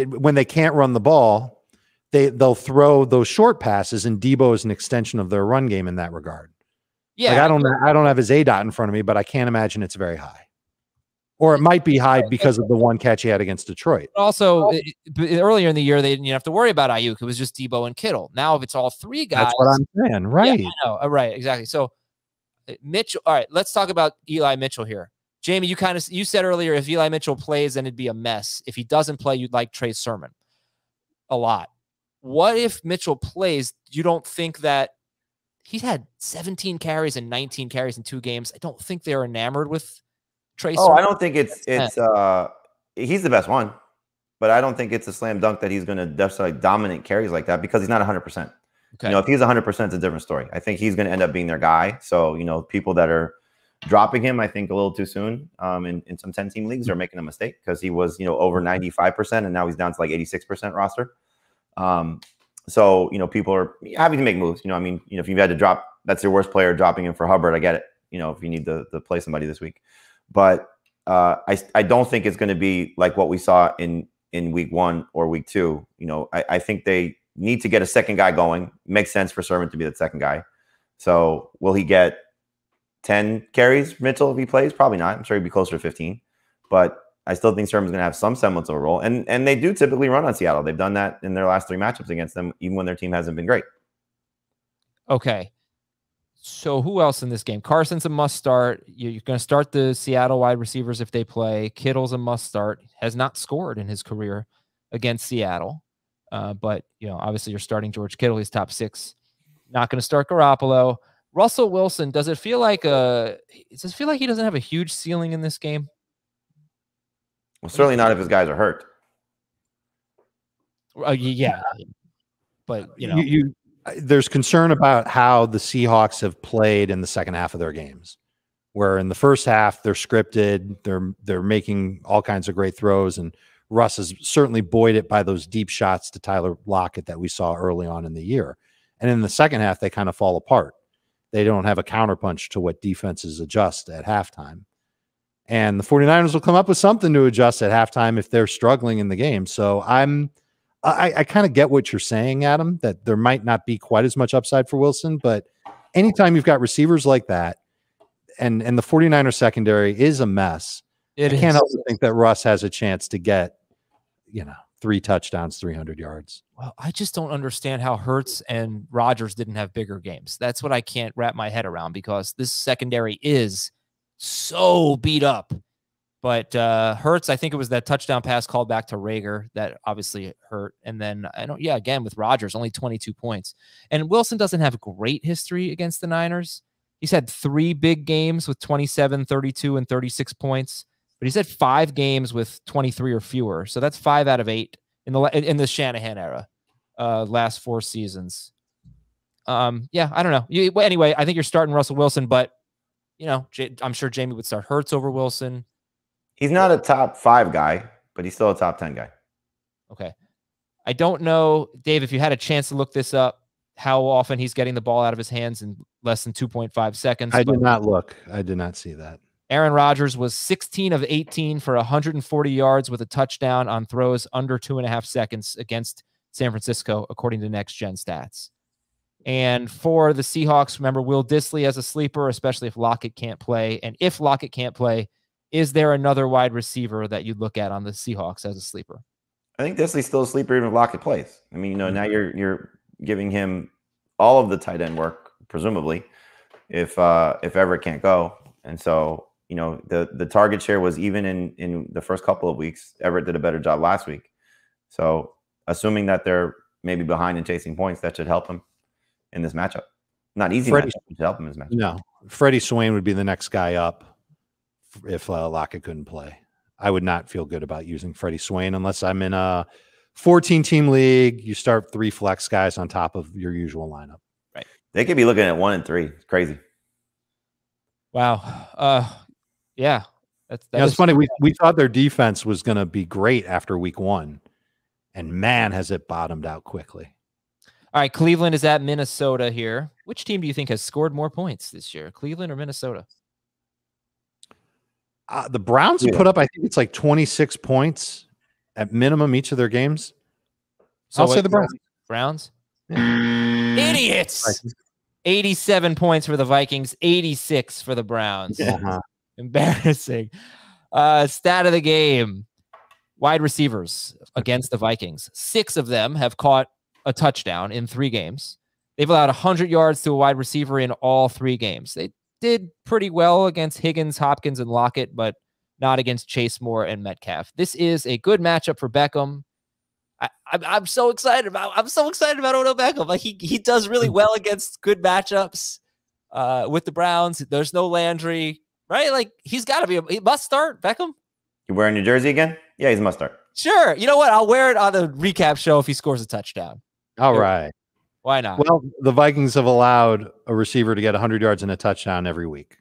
when they can't run the ball, they'll throw those short passes, and Debo is an extension of their run game in that regard. Yeah, I don't have his ADOT in front of me, but I can't imagine it's very high. Or it might be high because of the one catch he had against Detroit. Also, earlier in the year, they didn't have to worry about Ayuk. It was just Debo and Kittle. Now, if it's all 3 guys. That's what I'm saying, right? Yeah, I know. Right, exactly. So, Mitchell. All right, let's talk about Eli Mitchell here. Jamie, you said earlier if Eli Mitchell plays, then it'd be a mess. If he doesn't play, you'd like Trey Sermon a lot. What if Mitchell plays? You don't think that he's had 17 carries and 19 carries in 2 games? I don't think they're enamored with Trey Sermon. I don't think it's he's the best one, but I don't think it's a slam dunk that he's going to definitely dominate carries like that because he's not 100%. Okay. If he's 100%, it's a different story. I think he's going to end up being their guy. So, people that are dropping him, I think, a little too soon in some 10-team leagues are making a mistake because he was, over 95%, and now he's down to like 86% roster. So, people are having to make moves. If you've had to drop, that's your worst player, dropping him for Hubbard, I get it, if you need to play somebody this week. But I don't think it's going to be like what we saw in week 1 or week 2. I think they need to get a second guy going. Makes sense for Sermon to be the second guy. So will he get 10 carries, Mitchell, if he plays? Probably not. I'm sure he'd be closer to 15. But I still think Sermon's going to have some semblance of a role. And they do typically run on Seattle. They've done that in their last 3 matchups against them, even when their team hasn't been great. Okay. So who else in this game? Carson's a must start. You're going to start the Seattle wide receivers if they play. Kittle's a must start. Has not scored in his career against Seattle. But, obviously you're starting George Kittle. He's top 6. Not going to start Garoppolo. Russell Wilson, does it feel like he doesn't have a huge ceiling in this game? Well, certainly not if his guys are hurt. Yeah. But, there's concern about how the Seahawks have played in the second half of their games, where in the first half they're scripted, they're making all kinds of great throws, and Russ has certainly buoyed it by those deep shots to Tyler Lockett that we saw early on in the year. And in the second half, they kind of fall apart. They don't have a counterpunch to what defenses adjust at halftime. And the 49ers will come up with something to adjust at halftime if they're struggling in the game. So I kind of get what you're saying, Adam, that there might not be quite as much upside for Wilson, but anytime you've got receivers like that, and the 49ers secondary is a mess, I can't help but think that Russ has a chance to get, 3 touchdowns, 300 yards. Well, I just don't understand how Hurts and Rodgers didn't have bigger games. That's what I can't wrap my head around because this secondary is so beat up. But Hurts, I think it was that touchdown pass called back to Rager that obviously hurt. And then again with Rodgers, only 22 points. And Wilson doesn't have great history against the Niners. He's had 3 big games with 27, 32, and 36 points. But he's had 5 games with 23 or fewer. So that's 5 out of 8 in the Shanahan era, last 4 seasons. I don't know. Anyway, I think you're starting Russell Wilson, but I'm sure Jamie would start Hurts over Wilson. He's not a top 5 guy, but he's still a top 10 guy. Okay. I don't know, Dave, if you had a chance to look this up, how often he's getting the ball out of his hands in less than 2.5 seconds. I did not look. I did not see that. Aaron Rodgers was 16 of 18 for 140 yards with a touchdown on throws under 2.5 seconds against San Francisco, according to Next Gen Stats. And for the Seahawks, remember Will Dissly as a sleeper, especially if Lockett can't play. And if Lockett can't play, is there another wide receiver that you'd look at on the Seahawks as a sleeper? I think Dissly's still a sleeper even if Lockett plays. I mean, now you're giving him all of the tight end work, presumably, if Everett can't go. And so the target share was even in the first couple of weeks. Everett did a better job last week. So assuming that they're maybe behind and chasing points, that should help him in this matchup. Not easy matchup, but should help him in this matchup. No, Freddie Swain would be the next guy up if Lockett couldn't play. I would not feel good about using Freddie Swain unless I'm in a 14-team league. You start 3 flex guys on top of your usual lineup. Right. They could be looking at 1 and 3. It's crazy. Wow. Yeah. That's funny. We thought their defense was going to be great after week 1. And man, has it bottomed out quickly. All right. Cleveland is at Minnesota here. Which team do you think has scored more points this year? Cleveland or Minnesota? The Browns have put up, I think it's like 26 points at minimum each of their games. So I'll say the Browns. Browns? Yeah. Idiots! 87 points for the Vikings, 86 for the Browns. Uh-huh. Embarrassing. Stat of the game. Wide receivers against the Vikings. 6 of them have caught a touchdown in 3 games. They've allowed 100 yards to a wide receiver in all 3 games. They did pretty well against Higgins, Hopkins, and Lockett, but not against Chase Moore and Metcalf. This is a good matchup for Beckham. I'm so excited about Odell Beckham. Like he does really well against good matchups with the Browns. There's no Landry, right? Like he's got to be he must start. Beckham. You wearing your jersey again? Yeah, he's a must start. Sure. You know what? I'll wear it on the recap show if he scores a touchdown. All right. Why not? Well, the Vikings have allowed a receiver to get 100 yards and a touchdown every week.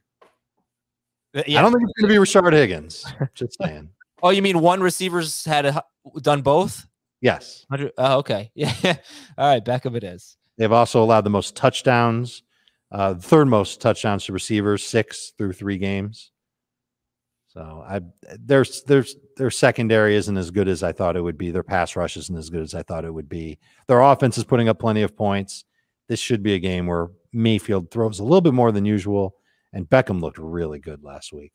Yeah. I don't think it's going to be Rashard Higgins. Just saying. Oh, you mean one receiver's had done both? Yes. Oh, okay. Yeah. All right. Beckham it is. They've also allowed the most touchdowns, third most touchdowns to receivers, 6 through 3 games. So their secondary isn't as good as I thought it would be. Their pass rush isn't as good as I thought it would be. Their offense is putting up plenty of points. This should be a game where Mayfield throws a little bit more than usual, and Beckham looked really good last week.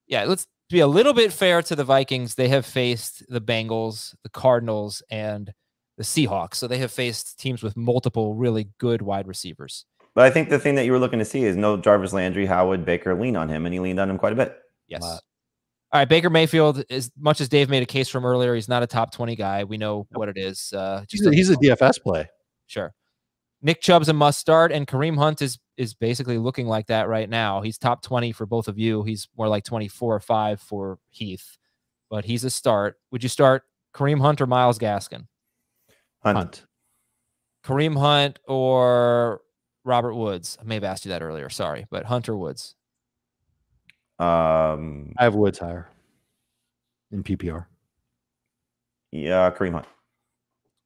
Yeah, let's be a little bit fair to the Vikings. They have faced the Bengals, the Cardinals, and the Seahawks. So they have faced teams with multiple really good wide receivers. But I think the thing that you were looking to see is no Jarvis Landry. How would Baker lean on him? And he leaned on him quite a bit. Yes. All right, Baker Mayfield, as much as Dave made a case from earlier, he's not a top 20 guy. We know what it is. He's a DFS play. Sure. Nick Chubb's a must start, and Kareem Hunt is basically looking like that right now. He's top 20 for both of you. He's more like 24 or 5 for Heath, but he's a start. Would you start Kareem Hunt or Myles Gaskin? Hunt. Kareem Hunt or Robert Woods? I may have asked you that earlier. Sorry, but Hunt or Woods? I have Woods higher in PPR. Yeah, Kareem Hunt.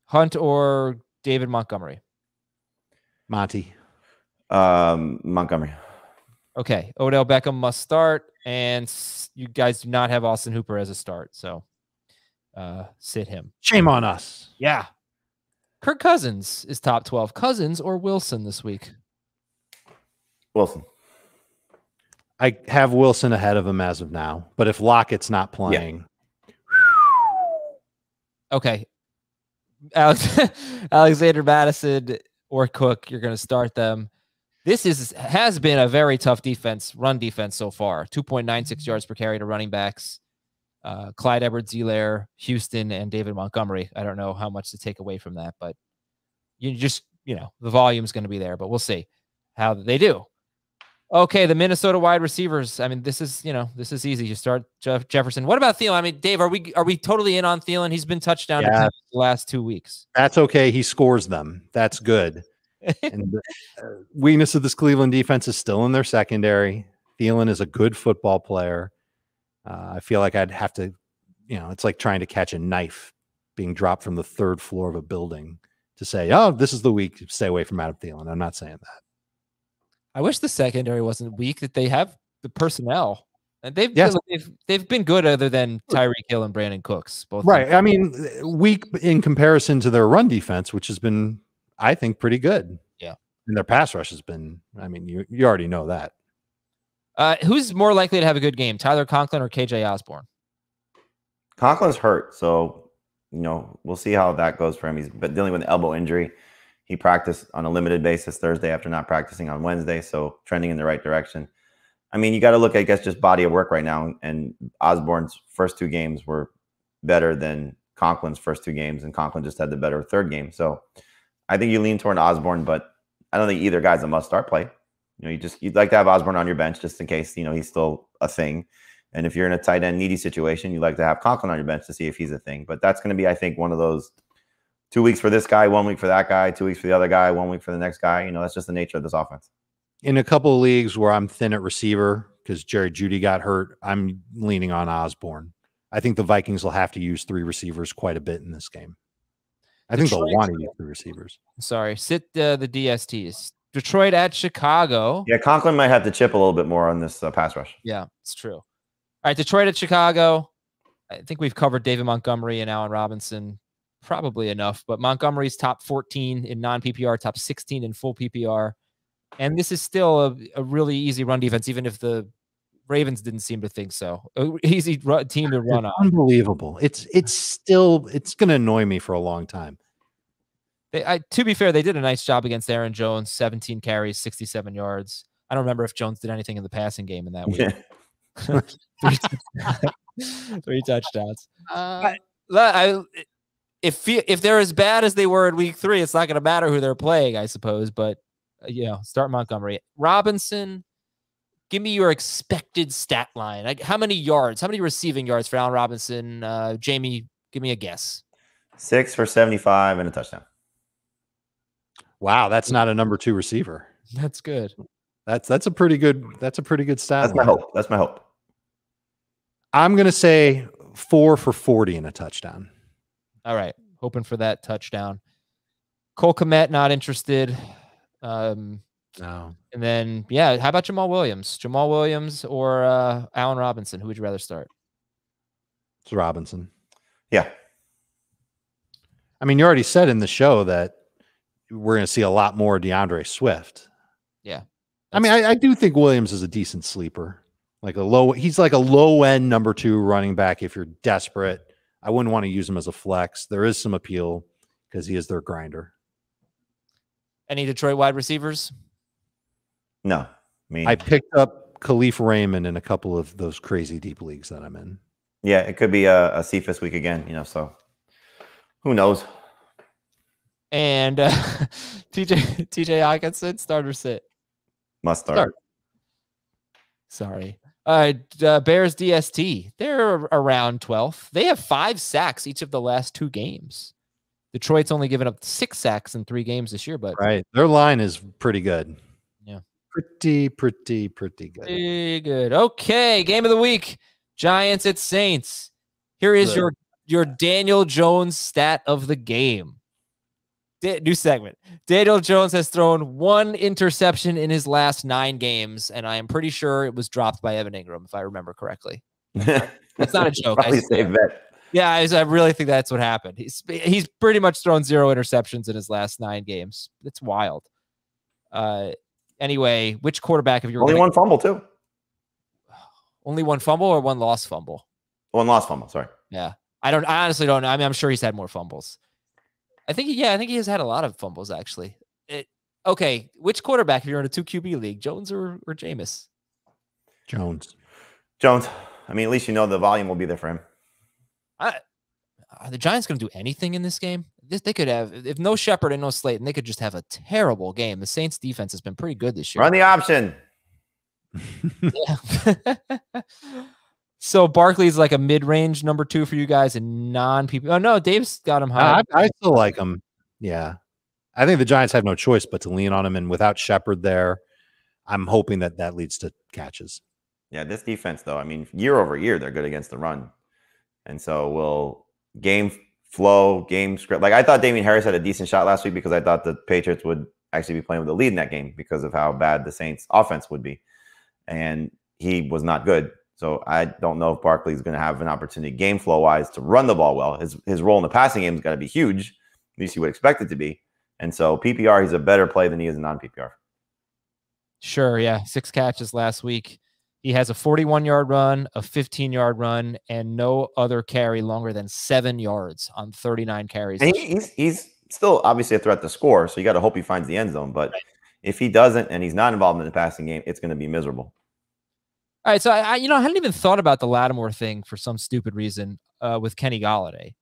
Hunt or David Montgomery? Monty. Montgomery. Okay. Odell Beckham must start, and you guys do not have Austin Hooper as a start, so sit him. Shame on us. Yeah. Kirk Cousins is top 12. Cousins or Wilson this week? Wilson. I have Wilson ahead of him as of now, but if Lockett's not playing. Yeah. Okay. Alexander Madison or Cook, you're going to start them. This has been a very tough run defense so far. 2.96 yards per carry to running backs. Clyde Edwards-Helaire, Houston, and David Montgomery. I don't know how much to take away from that, but the volume's going to be there, but we'll see how they do. Okay, the Minnesota wide receivers. I mean, this is easy. You start Jefferson. What about Thielen? I mean, Dave, are we totally in on Thielen? He's been touchdown the last 2 weeks. That's okay. He scores them. That's good. And the weakness of this Cleveland defense is still in their secondary. Thielen is a good football player. I feel like I'd have to, it's like trying to catch a knife being dropped from the 3rd floor of a building to say, oh, this is the week. Stay away from Adam Thielen. I'm not saying that. I wish the secondary wasn't weak, that they have the personnel. And they've been good other than Tyreek Hill and Brandon Cooks. Both right. I mean, weak in comparison to their run defense, which has been, I think, pretty good. Yeah. And their pass rush has been, I mean, you already know that. Who's more likely to have a good game, Tyler Conklin or KJ Osborne? Conklin's hurt, so, we'll see how that goes for him. He's been dealing with an elbow injury. He practiced on a limited basis Thursday after not practicing on Wednesday, so trending in the right direction. I mean, you got to look, I guess, just body of work right now. And Osborne's first 2 games were better than Conklin's first 2 games, and Conklin just had the better third game. So I think you lean toward Osborne, but I don't think either guy's a must-start play. You'd like to have Osborne on your bench just in case, he's still a thing. And if you're in a tight end needy situation, you'd like to have Conklin on your bench to see if he's a thing. But that's going to be, I think, one of those 2 weeks for this guy, 1 week for that guy, 2 weeks for the other guy, 1 week for the next guy. That's just the nature of this offense. In a couple of leagues where I'm thin at receiver because Jerry Jeudy got hurt, I'm leaning on Osborne. I think the Vikings will have to use 3 receivers quite a bit in this game. I think they'll want to use 3 receivers. Sorry, sit the DSTs. Detroit at Chicago. Yeah, Conklin might have to chip a little bit more on this pass rush. Yeah, it's true. All right, Detroit at Chicago. I think we've covered David Montgomery and Allen Robinson probably enough, but Montgomery's top 14 in non-PPR, top 16 in full PPR. And this is still a really easy run defense, even if the Ravens didn't seem to think so. Easy team to run on. Unbelievable. It's going to annoy me for a long time. To be fair, they did a nice job against Aaron Jones, 17 carries, 67 yards. I don't remember if Jones did anything in the passing game in that week. Yeah. 3 touchdowns. If they're as bad as they were in week 3, it's not going to matter who they're playing, I suppose. But start Montgomery. Robinson, give me your expected stat line. Like, how many yards? How many receiving yards for Allen Robinson? Jamie, give me a guess. 6 for 75 and a touchdown. Wow, that's not a number 2 receiver. That's good. That's a pretty good stat. That's my hope. That's my hope. I'm gonna say 4 for 40 and a touchdown. All right, hoping for that touchdown. Cole Kmet, not interested. No. And then how about Jamal Williams? Jamal Williams or Allen Robinson? Who would you rather start? It's Robinson. Yeah. I mean, you already said in the show that we're going to see a lot more DeAndre Swift. Yeah. I mean, I do think Williams is a decent sleeper. He's like a low end number 2 running back. If you're desperate, I wouldn't want to use him as a flex. There is some appeal because he is their grinder. Any Detroit wide receivers? No. I picked up Khalif Raymond in a couple of those crazy deep leagues that I'm in. Yeah, it could be a Cephas week again, so who knows? And TJ Hawkinson, start or sit? Must start. Sorry. Bears DST. They're around 12th. They have 5 sacks each of the last 2 games. Detroit's only given up 6 sacks in 3 games this year, but right, their line is pretty good. Yeah, pretty good. Pretty good. Okay, game of the week: Giants at Saints. Here is your Daniel Jones stat of the game. New segment. Daniel Jones has thrown 1 interception in his last 9 games, and I am pretty sure it was dropped by Evan Ingram, if I remember correctly. That's not a joke. I really think that's what happened. He's pretty much thrown 0 interceptions in his last 9 games. It's wild. Anyway, which quarterback have you only 1 fumble too? Only 1 fumble or 1 lost fumble? 1 lost fumble. Sorry. Yeah, I honestly don't know. I mean, I'm sure he's had more fumbles. I think he has had a lot of fumbles actually. Okay, which quarterback if you're in a 2 QB league, Jones or Jameis? Jones. I mean, at least the volume will be there for him. Are the Giants going to do anything in this game? They could have, if no Shepard and no Slayton, they could just have a terrible game. The Saints defense has been pretty good this year. Run the option. Yeah. So Barkley's like a mid-range number 2 for you guys and non-PP. Oh no, Dave's got him high. I still like him. Yeah. I think the Giants have no choice but to lean on him. And without Shepard there, I'm hoping that leads to catches. Yeah, this defense, though, I mean, year over year, they're good against the run. And so will game flow, game script. Like, I thought Damian Harris had a decent shot last week because I thought the Patriots would actually be playing with the lead in that game because of how bad the Saints offense would be. And he was not good. So I don't know if Barkley is going to have an opportunity game flow wise to run the ball well. His role in the passing game has got to be huge. At least you would expect it to be. And so PPR, he's a better play than he is in non-PPR. Sure. Yeah. 6 catches last week. He has a 41-yard run, a 15-yard run, and no other carry longer than 7 yards on 39 carries. And he's still obviously a threat to score. So you got to hope he finds the end zone. But if he doesn't and he's not involved in the passing game, it's going to be miserable. All right, so I hadn't even thought about the Lattimore thing for some stupid reason with Kenny Golladay,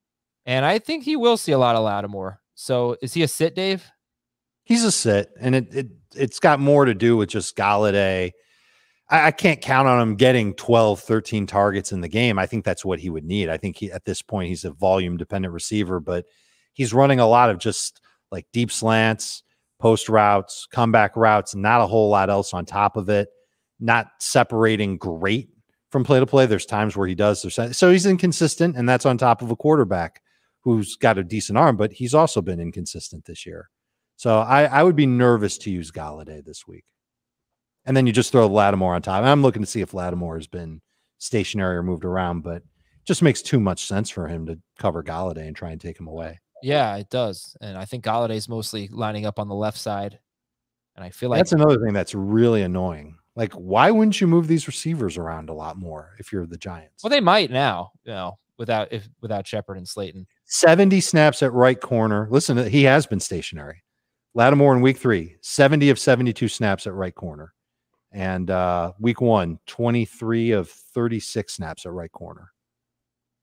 and I think he will see a lot of Lattimore. So is he a sit, Dave? He's a sit, and it's got more to do with just Golladay. I can't count on him getting 12, 13 targets in the game. I think that's what he would need. I think at this point he's a volume dependent receiver, but he's running a lot of just like deep slants, post routes, comeback routes, not a whole lot else on top of it. Not separating great from play to play. There's times where he does. So he's inconsistent, and that's on top of a quarterback who's got a decent arm, but he's also been inconsistent this year. So I would be nervous to use Golladay this week. And then you just throw Lattimore on top. And I'm looking to see if Lattimore has been stationary or moved around, but it just makes too much sense for him to cover Golladay and try and take him away. Yeah, it does. And I think Galladay's mostly lining up on the left side. And I feel like that's another thing that's really annoying. Like, why wouldn't you move these receivers around a lot more if you're the Giants? Well, they might now, without Shepard and Slayton. 70 snaps at right corner. Listen, he has been stationary. Lattimore in week 3, 70 of 72 snaps at right corner. And week 1, 23 of 36 snaps at right corner.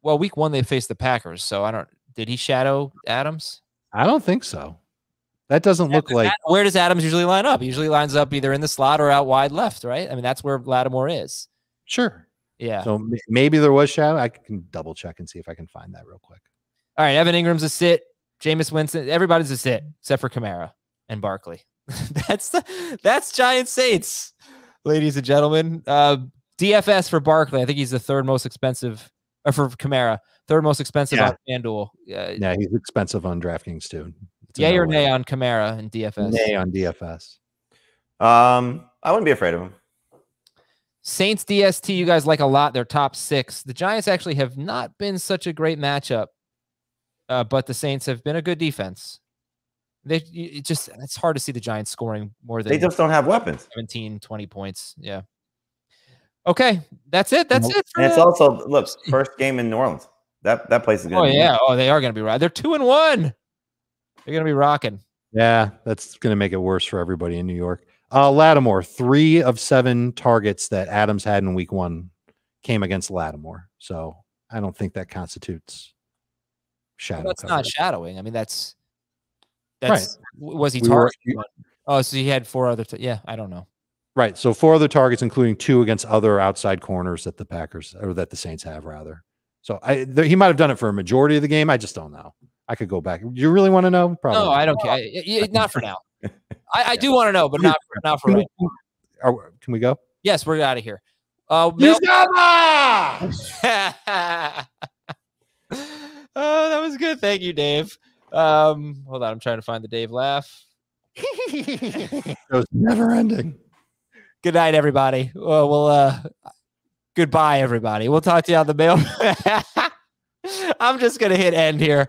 Well, week 1, they faced the Packers. So did he shadow Adams? I don't think so. That doesn't look like. Where does Adams usually line up? He usually lines up either in the slot or out wide left, right? I mean, that's where Lattimore is. Sure. Yeah. So maybe there was shadow. I can double check and see if I can find that real quick. All right. Evan Ingram's a sit. Jameis Winston. Everybody's a sit except for Kamara and Barkley. That's Giants Saints, ladies and gentlemen. DFS for Barkley. I think he's the third most expensive, or for Kamara, third most expensive on FanDuel. Yeah, he's expensive on DraftKings too. Yay or nay on Kamara and DFS? Nay on DFS. I wouldn't be afraid of him. Saints DST, you guys like a lot. They're top 6. The Giants actually have not been such a great matchup, but the Saints have been a good defense. It's hard to see the Giants scoring more than they just don't have weapons. 17, 20 points. Yeah. Okay, that's it. That's it. And it's also first game in New Orleans. That place is going to be. Yeah. Oh, they are going to be right. They're 2-1. They're going to be rocking. Yeah, that's going to make it worse for everybody in New York. Lattimore, 3 of 7 targets that Adams had in week 1 came against Lattimore. So I don't think that constitutes shadow. Well, that's coverage. not shadowing. I mean, that's right. Was he targeted? Oh, so he had 4 other. Yeah, I don't know. Right. So 4 other targets, including 2 against other outside corners that the Packers or that the Saints have rather. So he might have done it for a majority of the game. I just don't know. I could go back. You really want to know? Probably. No, I don't care. Not for now. I do want to know, but not for right now. Can we go? Yes, we're out of here. Oh, that was good. Thank you, Dave. Hold on. I'm trying to find the Dave laugh. It was never ending. Good night, everybody. Goodbye, everybody. We'll talk to you on the mail. I'm just going to hit end here.